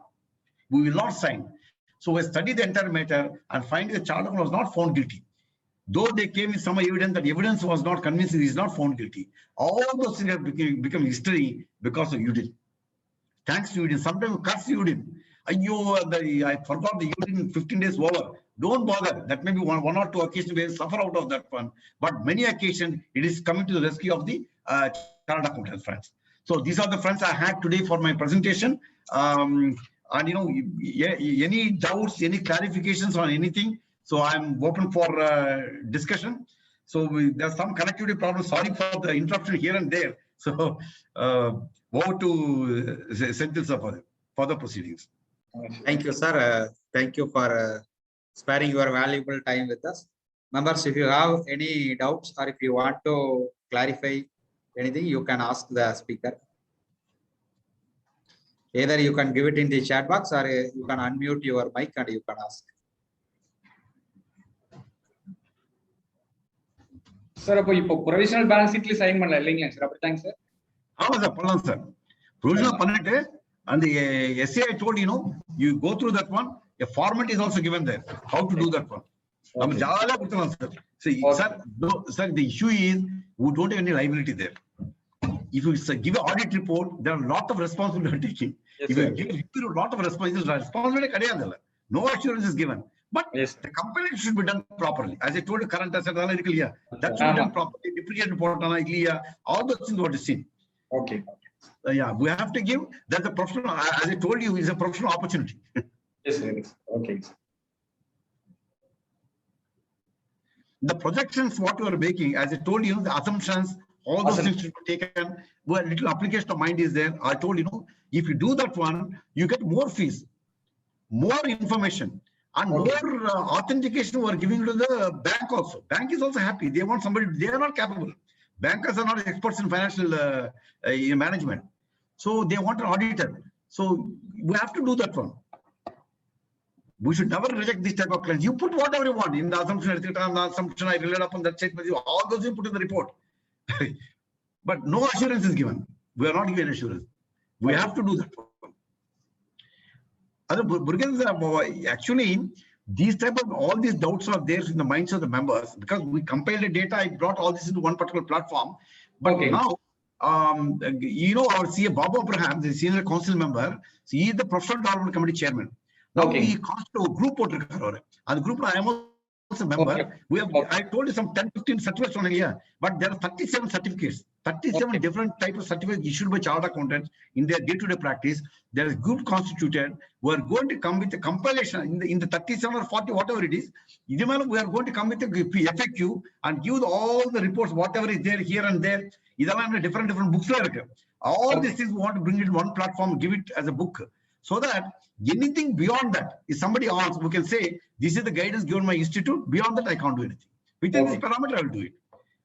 We will not sign. So we study the entire matter and find the chartered was not found guilty. Though they came with some evidence, that evidence was not convincing, he is not found guilty. All those things have become history because of UDIN. Thanks to UDIN. Sometimes we curse UDIN. I forgot the UDIN 15 days over. Don't bother. That may be one or two occasions where we suffer out of that one. But many occasions, it is coming to the rescue of the chartered accountant friends. So these are the friends I had today for my presentation. And any doubts, any clarifications on anything, so I'm open for discussion. So there's some connectivity problems. Sorry for the interruption here and there. So over to Senthil sir for further proceedings. Thank you, sir. Thank you for sparing your valuable time with us. Members, if you have any doubts or if you want to clarify anything, you can ask the speaker. Either you can give it in the chat box or you can unmute your mic and you can ask. Sir, இப்போ provisional balance sheet sign பண்ணல இல்லைங்களா sir? அப்படிதாங்க sir? ஆமா sir, பண்ணலாம் sir. Provisional பண்ணிட்டு and the essay I told you go through that one. A format is also given there. How to do that one? நம்ம ஜாலியா கொடுத்தலாம் sir. See, sir, the issue is we don't have any liability there. If you give an audit report, there are a lot of responsibility taking. If you give a lot of responsibility கிடையாது. No assurance is given. But the company should be done properly. As I told you, current asset, that should be done properly. Depreciation report, all those things what is seen. Okay. Yeah, we have to give that the professional, as I told you, is a professional opportunity. Yes, sir. Okay. The projections, what you are making, as I told you, the assumptions, all those things should be taken. Well, little application of mind is there. I told if you do that one, you get more fees, more information, And more authentication were giving to the bank also. Bank is also happy. They want somebody, they are not capable. Bankers are not experts in financial management. So they want an auditor. So we have to do that one. We should never reject this type of claims. You put whatever you want in the assumption I relied upon that statement. All those you put in the report. But no assurance is given. We are not given assurance. We have to do that. Actually, these type of all these doubts are there in the minds of the members because we compiled the data. I brought all this into one particular platform. But now, you know, our CA Bob Abraham, the senior council member, so he is the professional development committee chairman. Now he constitutes a group, and the group I am also a member. We have, I told you some 10-15 certificates on here, but there are 37 certificates, 37 different types of certificates issued by chartered accountants in their day-to-day practice. There is group constituted. We are going to come with a compilation in the 37 or 40, whatever it is. We are going to come with a FAQ and give all the reports, whatever is there here and there. These are different books. All these things we want to bring it in one platform, give it as a book, so that anything beyond that, if somebody asks, we can say, this is the guidance given by institute. Beyond that, I can't do anything. Within this parameter, I will do it.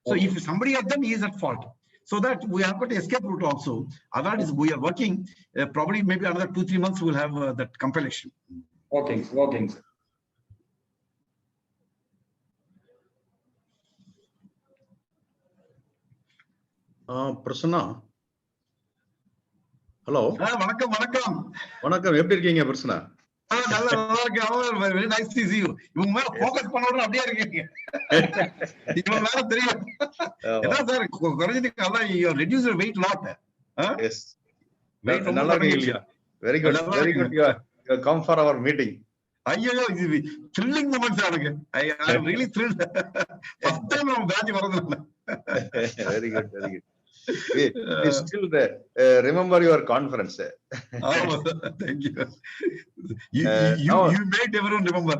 So if somebody has done, he is at fault. So that we have got an escape route also. Otherwise, we are working, probably maybe another 2-3 months, we'll have that compilation. Okay. Prasanna. Hello. Vanakkam. Vanakkam, எப்படி இருக்கீங்க Prasanna? Very nice to see you. இவங்க மேல focus பண்ணவங்க அப்படியே இருக்கீங்க. இவங்க மேல தெரியும். என்ன சார் குறைஞ்சிட்டு அதான் you reduce your weight lot. Yes. நல்லா இருக்கீங்க. Very good. Very good. You come for our meeting. ஐயோ இது thrilling moments எனக்கு. I am really thrilled. First time நம்ம பேட்ச் வரதுனால. Very good. Very good. We still remember your conference. Oh, thank you. You made everyone remember.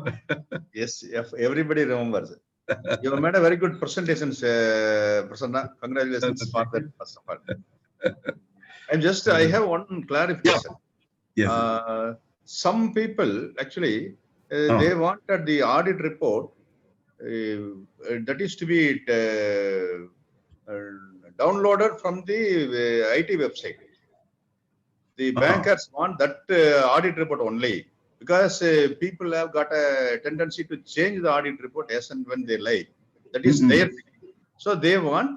Yes, everybody remembers. You made a very good presentation, Prasanna. Congratulations for that, first of all. And just, I have one clarification. Yes. Some people, actually, they wanted the audit report that is to be downloaded from the IT website. The bankers want that audit report only because people have got a tendency to change the audit report as and when they like. That is their thing. So they want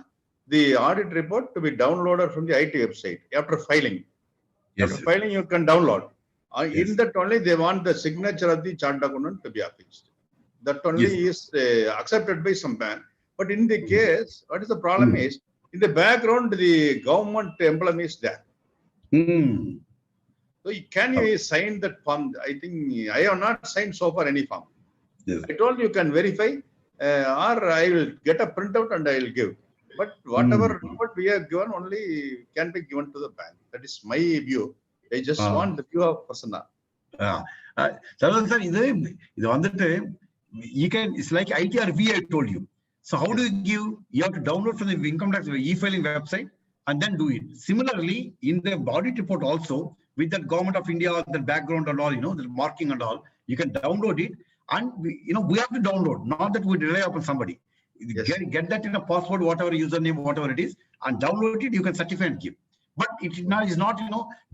the audit report to be downloaded from the IT website after filing. Yes. After filing, you can download. In that only, they want the signature of the chartered accountant to be affixed. That only is accepted by some bank. But in the case, what is the problem is, in the background, the government emblem is there. So can you sign that form? I think I have not signed so far any form. Yes. I told you can verify, or I will get a printout and I will give. But whatever report we have given only can be given to the bank. That is my view. I just want the view of Prasanna. Sir, you can, it's like ITRV I told you. So how do you give? You have to download from the income tax e-filing website and then do it. Similarly, in the audit report also, with the government of India, the background and all, the marking and all, you can download it. And we have to download, not that we rely upon somebody. Yes. Get that in a password, whatever username, whatever it is, and download it. You can certify and give. But it is not,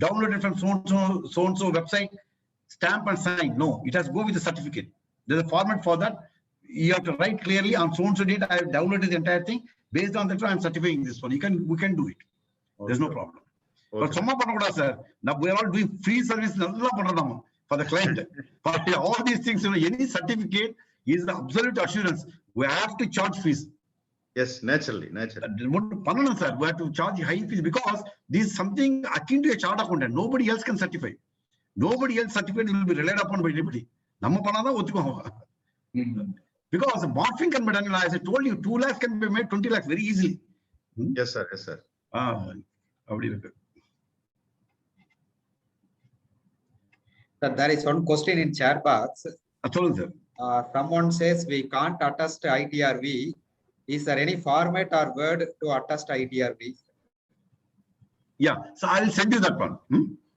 downloaded from so-and-so website, stamp and sign. No, it has to go with the certificate. There's a format for that. You have to write clearly on so-and-so date. I have downloaded the entire thing. Based on that, I'm certifying this one. We can do it. There's no problem. But sir, now we are all doing free service for the client. For all these things, any certificate is the absolute assurance. We have to charge fees. Yes, naturally. Sir, we have to charge high fees because this is something akin to a chartered accountant. Nobody else can certify. Nobody else certificate will be relied upon by anybody. Because morphing can be done, as I told you, 2 lakhs can be made 20 lakhs very easily. Yes, sir. Yes, sir. There is one question in chat box. Sir. Someone says we can't attest ITRV. Is there any format or word to attest ITRV? Yeah, so I'll send you that one.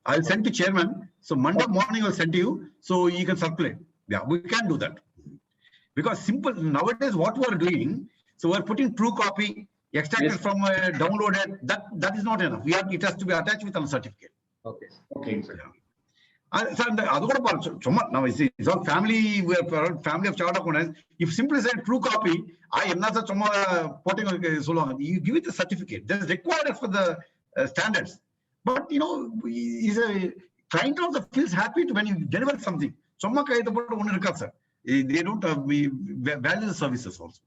I'll send to chairman. So Monday morning I'll send to you, so you can circulate. Yeah, we can do that. Because simple, nowadays what we are doing, so we are putting true copy, extracted Yes. from downloaded, that is not enough. It has to be attached with a certificate. Okay. Okay, sir. Now it's all family, we are family of chartered accountants. If simply say true copy, you give it a certificate. That is required for the standards. But is a client also feels happy when you deliver something. They don't value the services also.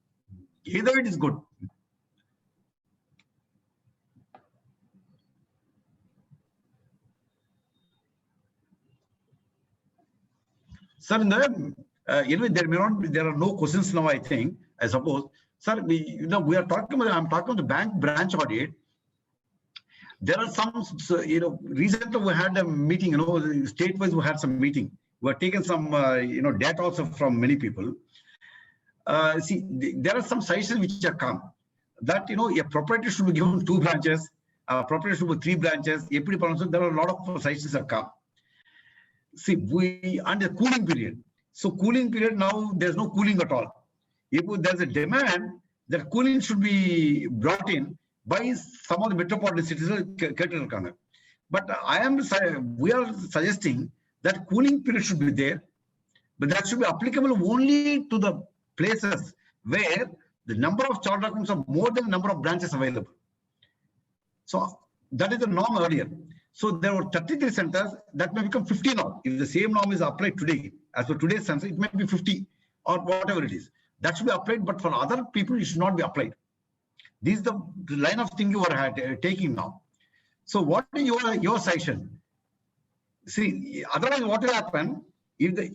Either it is good. Sir, anyway, there are no questions now, I think, I suppose. Sir, we are talking about, I'm talking about the bank branch audit. There are some, recently we had a meeting, state-wise we had some meeting. We have taken some, data also from many people. See, there are some suggestions which have come that, a proprietor should be given 2 branches, a proprietor should be 3 branches. There are a lot of suggestions have come. See, under cooling period. So cooling period now, there's no cooling at all. If there's a demand, the cooling should be brought in by some of the metropolitan cities. But we are suggesting that cooling period should be there, but that should be applicable only to the places where the number of chartered accountants are more than the number of branches available. So that is the norm earlier. So there were 33 centers that may become 50 now. If the same norm is applied today, as for today's census, it may be 50 or whatever it is. That should be applied, but for other people, it should not be applied. This is the line of thinking you are taking now. So what is your suggestion? See, otherwise what will happen if the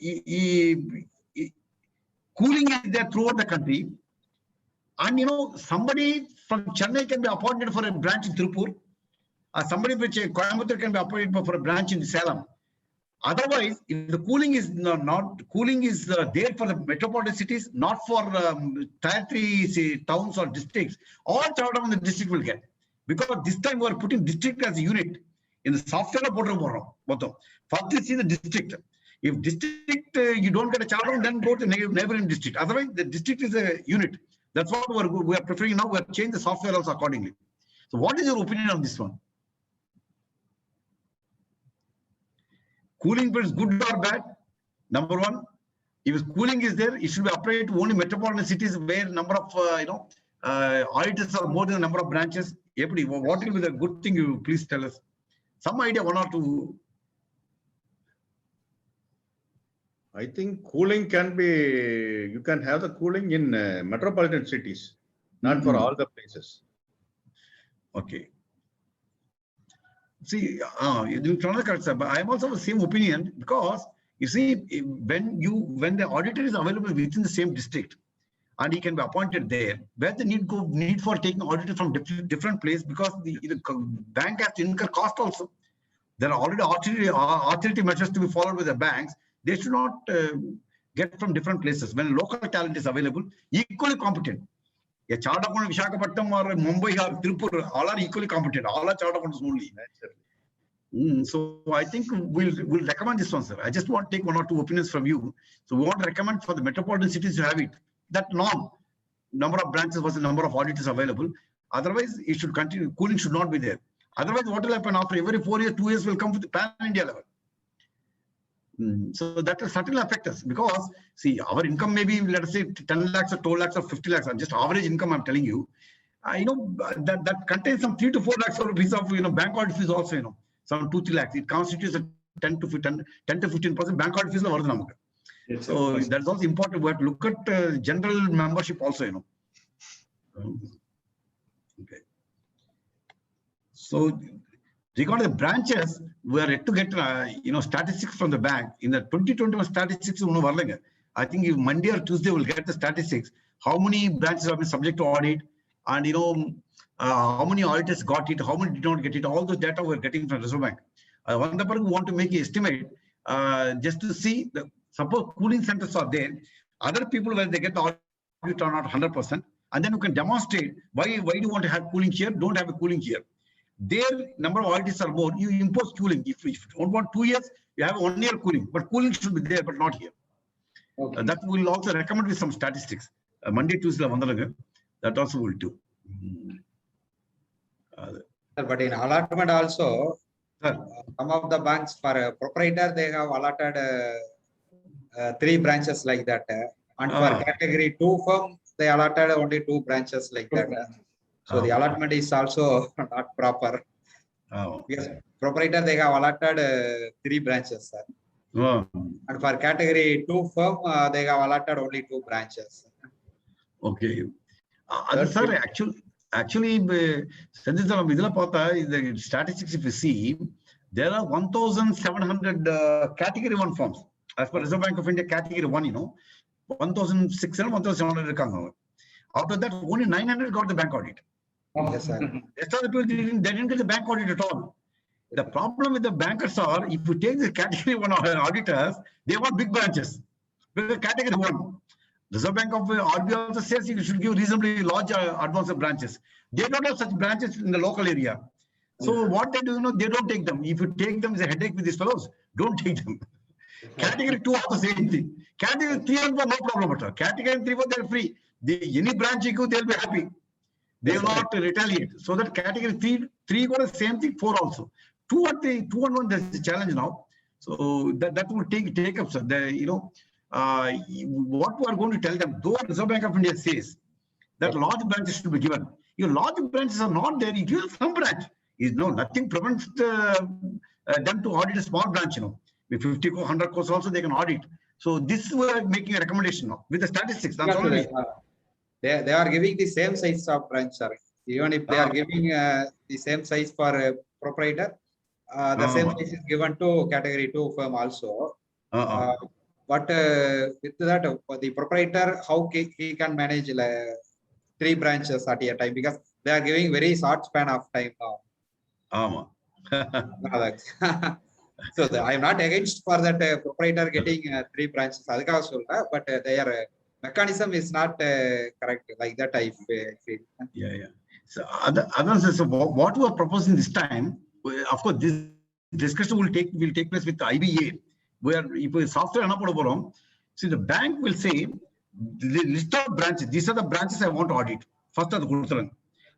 cooling is there throughout the country, and somebody from Chennai can be appointed for a branch in Tirupur, somebody which Coimbatore can be appointed for a branch in Salem. Otherwise, if the cooling is there for the metropolitan cities, not for tier 3 towns or districts, all chartered on the district will get. Because this time we are putting district as a unit in the software bottom. First you see the district. If district you don't get a charter, then go to neighboring district. Otherwise, the district is a unit. That's what we are preferring now. We have changed the software also accordingly. So what is your opinion on this one? Cooling period is good or bad? Number one, if cooling is there, it should be applied to only metropolitan cities where number of auditors are more than the number of branches. What will be the good thing? You please tell us. Some idea, 1 or 2. I think cooling can be, you can have the cooling in metropolitan cities, not for all the places. Okay. See, you cannot correct, sir, but I am also of the same opinion, because you see, when the auditor is available within the same district and he can be appointed there, where the need for taking auditor from different place, because the bank has to incur cost also. There are already authority measures to be followed with the banks. They should not get from different places. When local talent is available, equally competent. A chartered accountant Visakhapatnam or Mumbai or Tirupur, all are equally competent. All are chartered accountants only. So I think we'll recommend this one, sir. I just want to take 1 or 2 opinions from you. So we want to recommend for the metropolitan cities to have it. That norm, number of branches versus number of auditors available. Otherwise, it should continue. Cooling should not be there. Otherwise, what will happen after every 4 years, 2 years will come to the pan-India level. So that will certainly affect us, because see, our income may be, let us say, 10 lakhs or 12 lakhs or 50 lakhs, just average income I'm telling you. That contains some 3 to 4 lakhs of rupees of bank audit fees also, some 2-3 lakhs. It constitutes a 10 to 15% bank audit fees. Yes, so that's also important. We have to look at general membership also, Okay. So regarding the branches, we are yet to get statistics from the bank. In the 2021 statistics, I think if Monday or Tuesday we'll get the statistics. How many branches have been subject to audit, and how many auditors got it, how many did not get it. All those data we're getting from Reserve Bank. We want to make an estimate just to see. Suppose cooling centers are there, other people where they get the audit are not 100%, and then you can demonstrate why do you want to have cooling here, don't have a cooling here. Their number of audits are more, you impose cooling. If you don't want 2 years, you have 1 year cooling, but cooling should be there, but not here. Okay. That will also recommend with some statistics. Monday, Tuesday, that also will do. But in allotment also, Sir. some of the banks for a proprietor, they have allotted 3 branches like that. And for category 2 firm, they allotted only 2 branches like that. So the allotment is also not proper. Because proprietor, they have allotted 3 branches, sir. And for category 2 firm, they have allotted only 2 branches. Okay. Sir, actually, the statistics, if you see, there are 1,700 category 1 firms. As per Reserve Bank of India, category 1, 1,600, 1,700. Out of that, only 900 got the bank audit. Yes, sir. Rest of the people, they didn't get the bank audit at all. The problem with the bankers are, if you take the category 1 auditors, they want big branches. Because category 1, Reserve Bank of RBI also says you should give reasonably large advance of branches. They don't have such branches in the local area. So what they do, they don't take them. If you take them, it's a headache with these fellows. Don't take them. Category 2 also same thing. Category 3 and 4, no problem at all. Category 3, 4, they're free. Any branch you go, they'll be happy. They will not retaliate. So that category 3 got the same thing, 4 also. 2 and 1, there's a challenge now. So that will take up, sir. What we are going to tell them, though Reserve Bank of India says that large branches should be given. Your large branches are not there. You give some branch. Nothing prevents them to audit a small branch, With 50 crores, 100 crores also they can audit. So this we are making a recommendation now with the statistics. That's only. They are giving the same size of branch, sir. Even if they are giving the same size for a proprietor, the same size is given to category 2 firm also. But with that, the proprietor, how he can manage 3 branches at a time, because they are giving very short span of time now. So I am not against for that proprietor getting 3 branches, but their mechanism is not correct like that. I feel. Yeah. So others, what we are proposing this time, of course, this discussion will take place with the IBA. Where if software, see the bank will say the list of branches. These are the branches I want to audit. First of the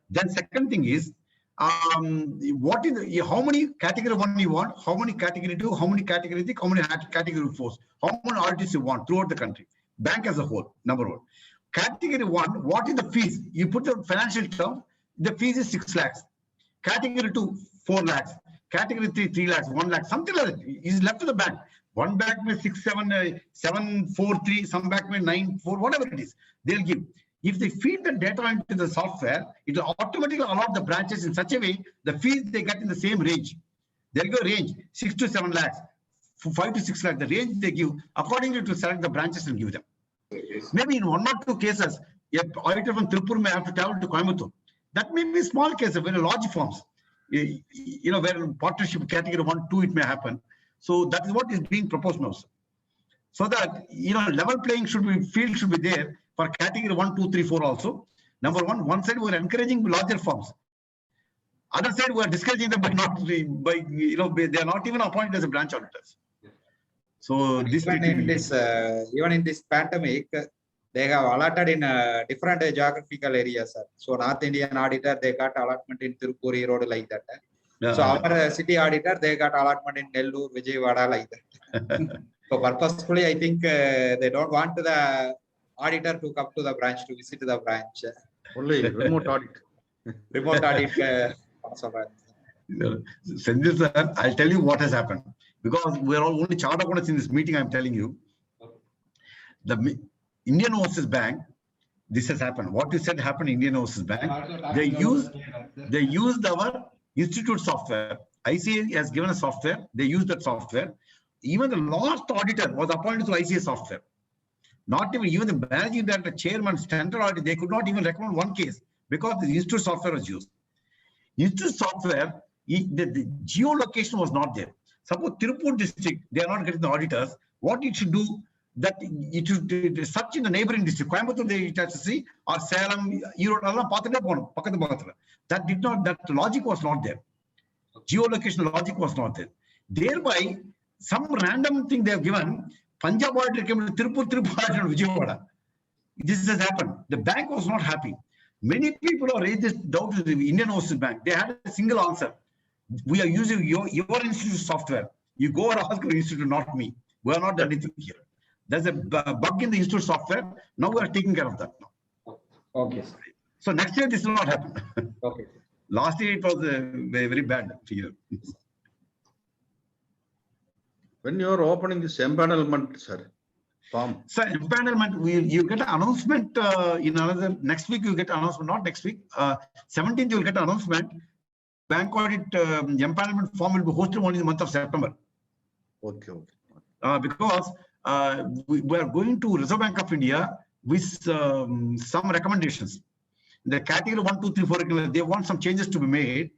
then second thing is what is how many category 1 you want, how many category 2, how many category 3, how many category 4, how many audits you want throughout the country. Bank as a whole, number 1. Category 1, what is the fees? You put the financial term, the fees is 6 lakhs. Category 2, 4 lakhs. Category 3, 3 lakhs, 1 lakh, something like that is left to the bank. One bank may 6, 7, 7, 4, 3, some bank may 9, 4, whatever it is, they'll give. If they feed the data into the software, it will automatically allot the branches in such a way, the fees they get in the same range. They'll go range 6 to 7 lakhs, 5 to 6 lakhs, the range they give, accordingly to select the branches and give them. Maybe in 1 or 2 cases, an auditor from Tripur may have to travel to Coimbatore. That may be small cases, very large firms. Where partnership category 1, 2, it may happen. So that is what is being proposed now. So that, level playing field should be there for category 1, 2, 3, 4 also. Number one side we are encouraging larger firms. Other side we are discouraging them they are not even appointed as a branch auditors. So this even in this pandemic, they have allotted in different geographical areas, sir. So North Indian auditor, they got allotment in Tirupuri road like that. So our city auditor, they got allotment in Nellore, Vijayawada like that. So purposefully, I think they don't want the auditor to come to the branch, to visit the branch. Only remote audit. Remote audit. Senthil sir, I'll tell you what has happened. Because we are all only chartered accountants in this meeting, I'm telling you. The Indian Overseas Bank, this has happened. What you said happened in Indian Overseas Bank. They used our institute software. ICA has given a software. They used that software. Even the last auditor was appointed to ICA software. Not even the managing director, chairman, standard audit, they could not even recommend one case because the institute software was used. Institute software, the geolocation was not there. Suppose Tirupur district, they are not getting the auditors. What it should do, that it should search in the neighboring district. Coimbatore, they have to see, or Salem, that did not, that logic was not there. Geolocation logic was not there. Thereby, some random thing they have given, Punjab auditor came to Tirupur auditor Vijayawada. This has happened. The bank was not happy. Many people have raised this doubt to the Indian Overseas Bank. They had a single answer. We are using your institute software. You go and ask your institute, not me. We are not done anything here. There's a bug in the institute software. Now we are taking care of that now. Okay. So next year this will not happen. Okay. Last year it was very, very bad year. When you are opening this empanelment, sir, form. So empanelment, you get an announcement in another, next week you get an announcement, not next week, 17th you will get an announcement. Bank audit empanelment form will be hosted only in the month of September. Okay, okay. Because we are going to Reserve Bank of India with some recommendations. The category 1, 2, 3, 4, they want some changes to be made.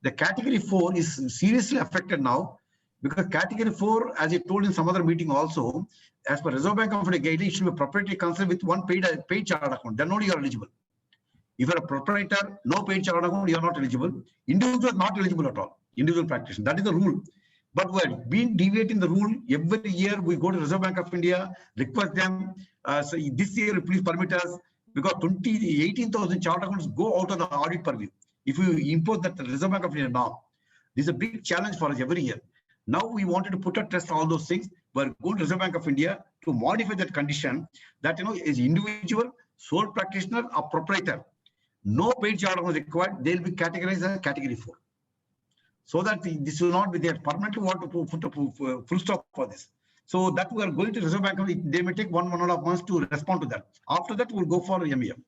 The category 4 is seriously affected now because category 4, as I told in some other meeting also, as per Reserve Bank of India guidelines, it should be proprietary concern with one paid chartered account. Then only you are eligible. If you are a proprietor, no paid chartered account, you are not eligible. Individual not eligible at all. Individual practitioner. That is the rule. But we have been deviating the rule. Every year we go to Reserve Bank of India, request them. So this year, please permit us, because 18,000 chartered accounts go out of the audit purview. If you impose that Reserve Bank of India now, this is a big challenge for us every year. Now we wanted to put a test all those things. We're going to Reserve Bank of India to modify that condition that, is individual, sole practitioner or proprietor. No paid chartered account required. They'll be categorized as category 4. So that this will not be there. Permanently want to put a full stop for this. So that we are going to Reserve Bank of India. They may take 1.5 months to respond to that. After that, we'll go for MEM.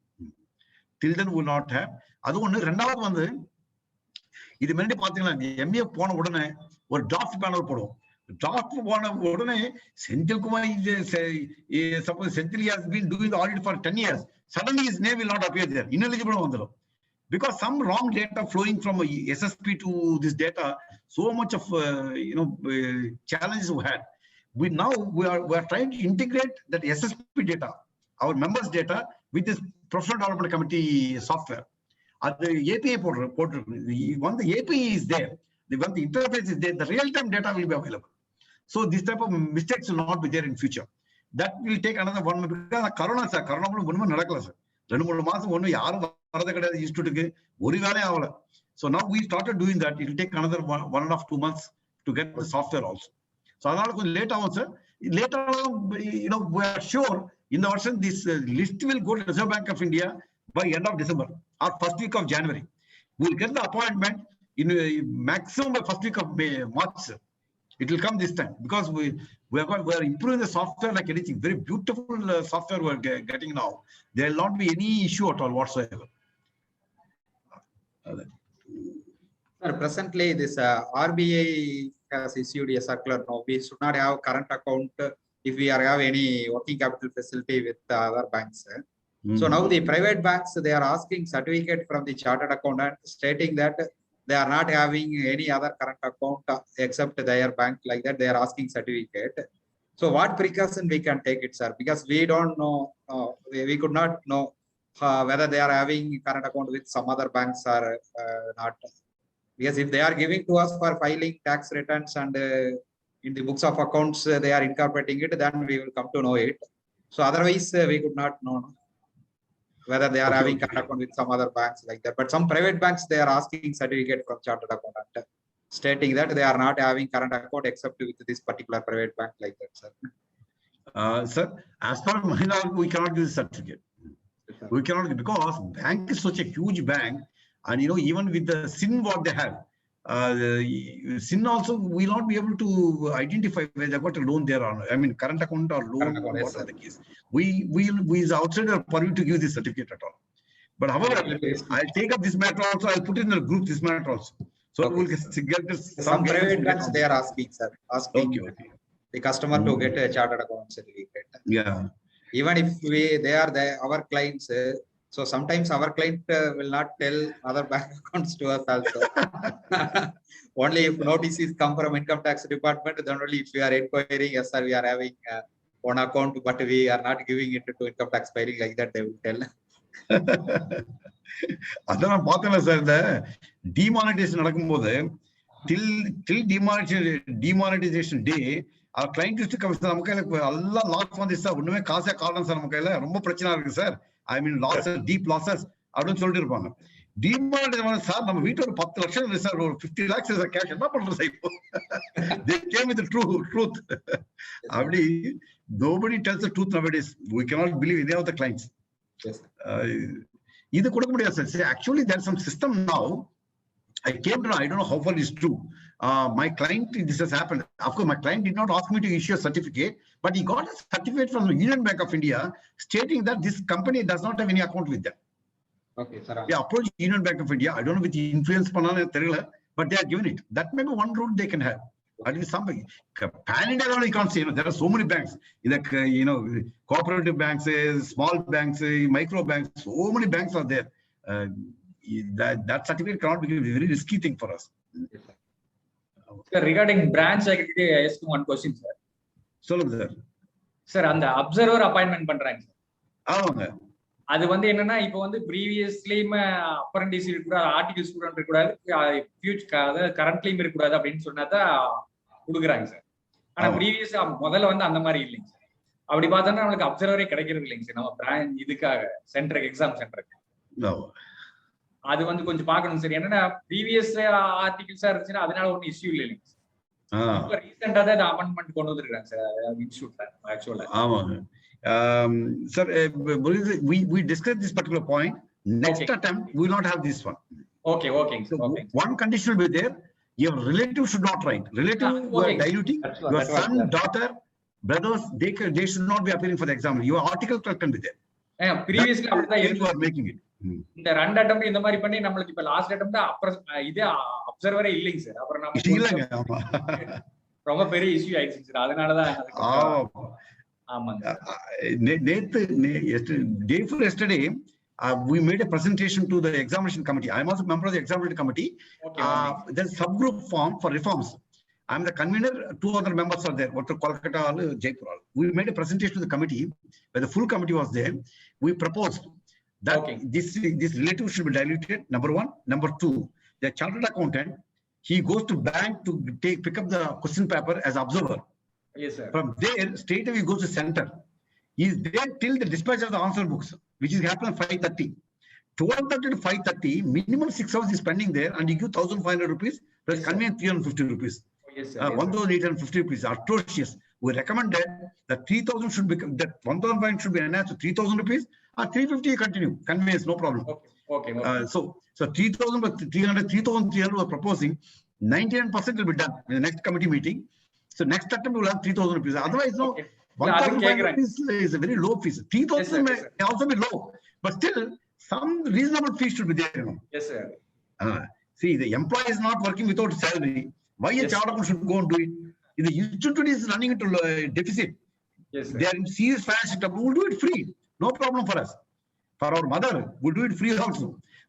Till then, we will not have. That's one. Rendavat vandu. This many pathina MEM pona udane or draft panel podo. Draft pona udane Senthil Kumar is suppose Senthil has been doing the audit for 10 years. Suddenly his name will not appear there. Ineligible vandalo. Because some wrong data flowing from SSP to this data, so much of challenges we had. We are trying to integrate that SSP data, our members' data, with this Professional Development Committee software. The API portal, when the API is there, when the interface is there, the real-time data will be available. So this type of mistakes will not be there in future. That will take another 1 month. Because Corona, sir, Corona so now we started doing that. It will take another 1.5 to 2 months to get the software also. So later on, sir, later on, we are sure in the version this list will go to Reserve Bank of India by end of December or first week of January. We'll get the appointment in maximum by first week of March, sir. It will come this time because we are improving the software like anything. Very beautiful software we are getting now. There will not be any issue at all whatsoever. Sir, presently this RBI has issued a circular now. We should not have current account if we have any working capital facility with other banks. So now the private banks, they are asking certificate from the chartered accountant stating that they are not having any other current account except their bank, like that. They are asking certificate. So what precaution we can take it, sir? Because we don't know, we could not know whether they are having current account with some other banks or not. Because if they are giving to us for filing tax returns and in the books of accounts, they are incorporating it, then we will come to know it. So otherwise, we could not know whether they are having current account with some other banks like that. But some private banks, they are asking certificate from chartered accountant, stating that they are not having current account except with this particular private bank like that, sir. Sir, as far as Mahindra, we cannot give the certificate. We cannot, because bank is such a huge bank, and even with the SIN what they have, SIN also will not be able to identify whether they got a loan there or not. I mean, current account or loan, or whatever the case. We is outside our purview to give this certificate at all. But however, I'll take up this matter also. I'll put it in the group this matter also. So we'll get this. Some private banks, they are asking, sir, the customer to get a chartered account certificate. Yeah. Even if they are our clients, so sometimes our client will not tell other bank accounts to us also. Only if notices come from income tax department, then only if we are inquiring, yes sir, we are having one account, but we are not giving it to income tax filing, like that they will tell. அதான் பார்த்தேன் sir, இந்த demonetisation நடக்கும்போது till demonetization day, our client used to come, sir, நம்ம கையில எல்லாம் loss வந்துச்சு sir, ஒண்ணுமே காசே காரணம் சார், நம்ம கையில ரொம்ப பிரச்சனை இருக்கு சார், ஐ மீன் லாசஸ், டீப் லாசஸ் அப்படின்னு சொல்லிட்டு இருப்பாங்க. டிமாண்ட் சார் நம்ம வீட்டுல ஒரு 10 லட்சம் இருக்கு சார், ஒரு 50 lakhs சார் கேஷ், என்ன பண்றது சார் இப்போ? They came with the truth. அப்படி nobody tells the truth nowadays. We cannot believe any of the clients. இது கொடுக்க முடியாது sir. Actually there's some system now. I came to know, I don't know how far it's true. My client, this has happened. Of course, my client did not ask me to issue a certificate, but he got a certificate from the Union Bank of India stating that this company does not have any account with them. Okay, sir. They approached Union Bank of India. I don't know with the influence panana therila, but they are given it. That may be one route they can have. At least somebody. Pan India, you can't say. You know, there are so many banks. Like cooperative banks, small banks, micro banks. So many banks are there. That certificate cannot be a very risky thing for us. Sir, regarding branch secretary, I ask one question, sir. சொல்லுங்க sir. Sir, அந்த observer appointment பண்றாங்க sir. ஆமாங்க. அது வந்து என்னன்னா, இப்போ வந்து ப்ரீவியஸ்லயும் apprentice இருக்கக்கூடாது, ஆர்டிகல் ஸ்டூடெண்ட் இருக்கக்கூடாது, ஃபியூச்சர் கரண்ட்லயும் இருக்கக்கூடாது அப்படின்னு சொன்னாதான் கொடுக்குறாங்க சார். ஆனா ப்ரீவியஸ் முதல்ல வந்து அந்த மாதிரி இல்லைங்க சார். அப்படி பார்த்தோம்னா நம்மளுக்கு அப்சர்வரே கிடைக்கிறது இல்லைங்க சார், நம்ம பிரான்ச் இதுக்காக சென்டருக்கு, எக்ஸாம் சென்டருக்கு. அது வந்து கொஞ்சம் பார்க்கணும் சார். என்னன்னா ப்ரீவியஸ் ஆர்டிகல்ஸா இருந்துச்சுன்னா அதனால ஒன்றும் இஷ்யூ இல்லைங்க சார். இப்போ ரீசெண்டா தான் அமெண்ட்மெண்ட் கொண்டு வந்துருக்காங்க சார் இன்ஸ்டியூட்ல ஆக்சுவலா. ஆமாங்க. Sir, we discussed this particular point. Next attempt, we will not have this one. Okay. So one condition will be there. Your relative should not write. Relative who are diluting, your son, daughter, brothers, they should not be appearing for the exam. Your article can be there. Previously, you are making it. இந்த 2 attempt இந்த மாதிரி பண்ணி நம்மளுக்கு இப்ப last attempt இதே அப்சர்வரே இல்லைங்க sir. அப்புறம் நம்ம ரொம்ப பெரிய இஷ்யூ ஆயிடுச்சு சார். அதனாலதான் yesterday we made a presentation to the examination committee. I am also a member of the examination committee. There's a subgroup form for reforms. I am the convener, 2 other members are there, one to Kolkata, Jaipur. We made a presentation to the committee where the full committee was there. We proposed that this relative should be diluted, number 1. Number 2, the chartered accountant, he goes to bank to pick up the question paper as observer. Yes, sir. From there, straight away he goes to center. He is there till the dispatch of the answer books, which is happening at 5:30. 12:30 to 5:30, minimum 6 hours is spending there, and he gives 1,500 rupees plus conveyance 350 rupees. Yes, sir. 1,850 rupees. Atrocious. We recommend that 3,000 should be, that 1,500 should be enhanced to 3,000 rupees, or 350 continue. Conveyance, no problem. Okay. So 3,000 but 300, 3,300 we're proposing. 99% will be done in the next committee meeting. So next attempt will have 3,000 rupees. Otherwise, no. 1,500 rupees is a very low fees. 3,000 may also be low, but still some reasonable fees should be there. Yes, sir. See, the employee is not working without salary. Why a chartered accountant should go and do it? If the institute is running into deficit, yes, sir, they are in serious financial trouble, we'll do it free. No problem for us. For our mother, we'll do it free also.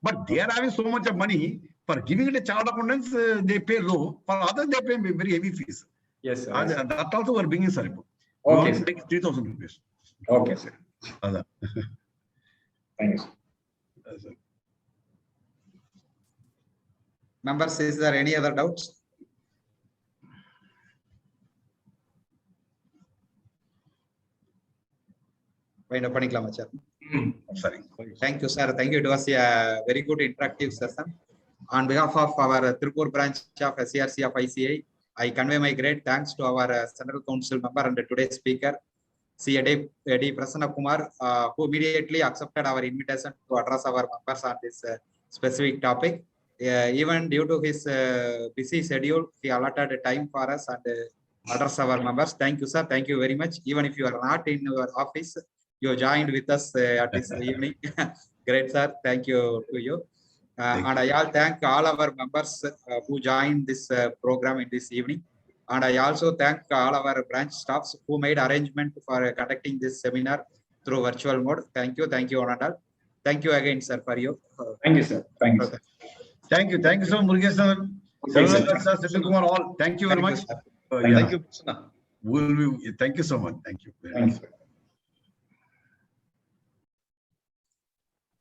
But they are having so much of money. For giving it a chartered accountants, they pay low. For others, they pay very heavy fees. Yes, sir. That also we are bringing, sir. Okay, sir. 3,000 rupees. Okay, sir. Thank you, sir. Members, is there any other doubts? Wind up paniklama, sir. Sorry. Thank you, sir. Thank you. It was a very good interactive session. On behalf of our Tirupur branch of SCRC of ICI, I convey my great thanks to our Central Council member and today's speaker, C.A.D. Prasanna Kumar, who immediately accepted our invitation to address our members on this specific topic. Even due to his busy schedule, he allotted time for us and address our members. Thank you, sir. Thank you very much. Even if you are not in your office, you joined with us at this evening. Great, sir. Thank you to you. And I thank all our members who joined this program in this evening. And I also thank all our branch staffs who made arrangement for conducting this seminar through virtual mode. Thank you, Anandal. Thank you again, sir, for you. Thank you, sir. Thank you. Thank you so much, Murugesh sir. Sir, Kumar, all. Thank you very much. Thank you. Thank you so much. Thank you. Thank you.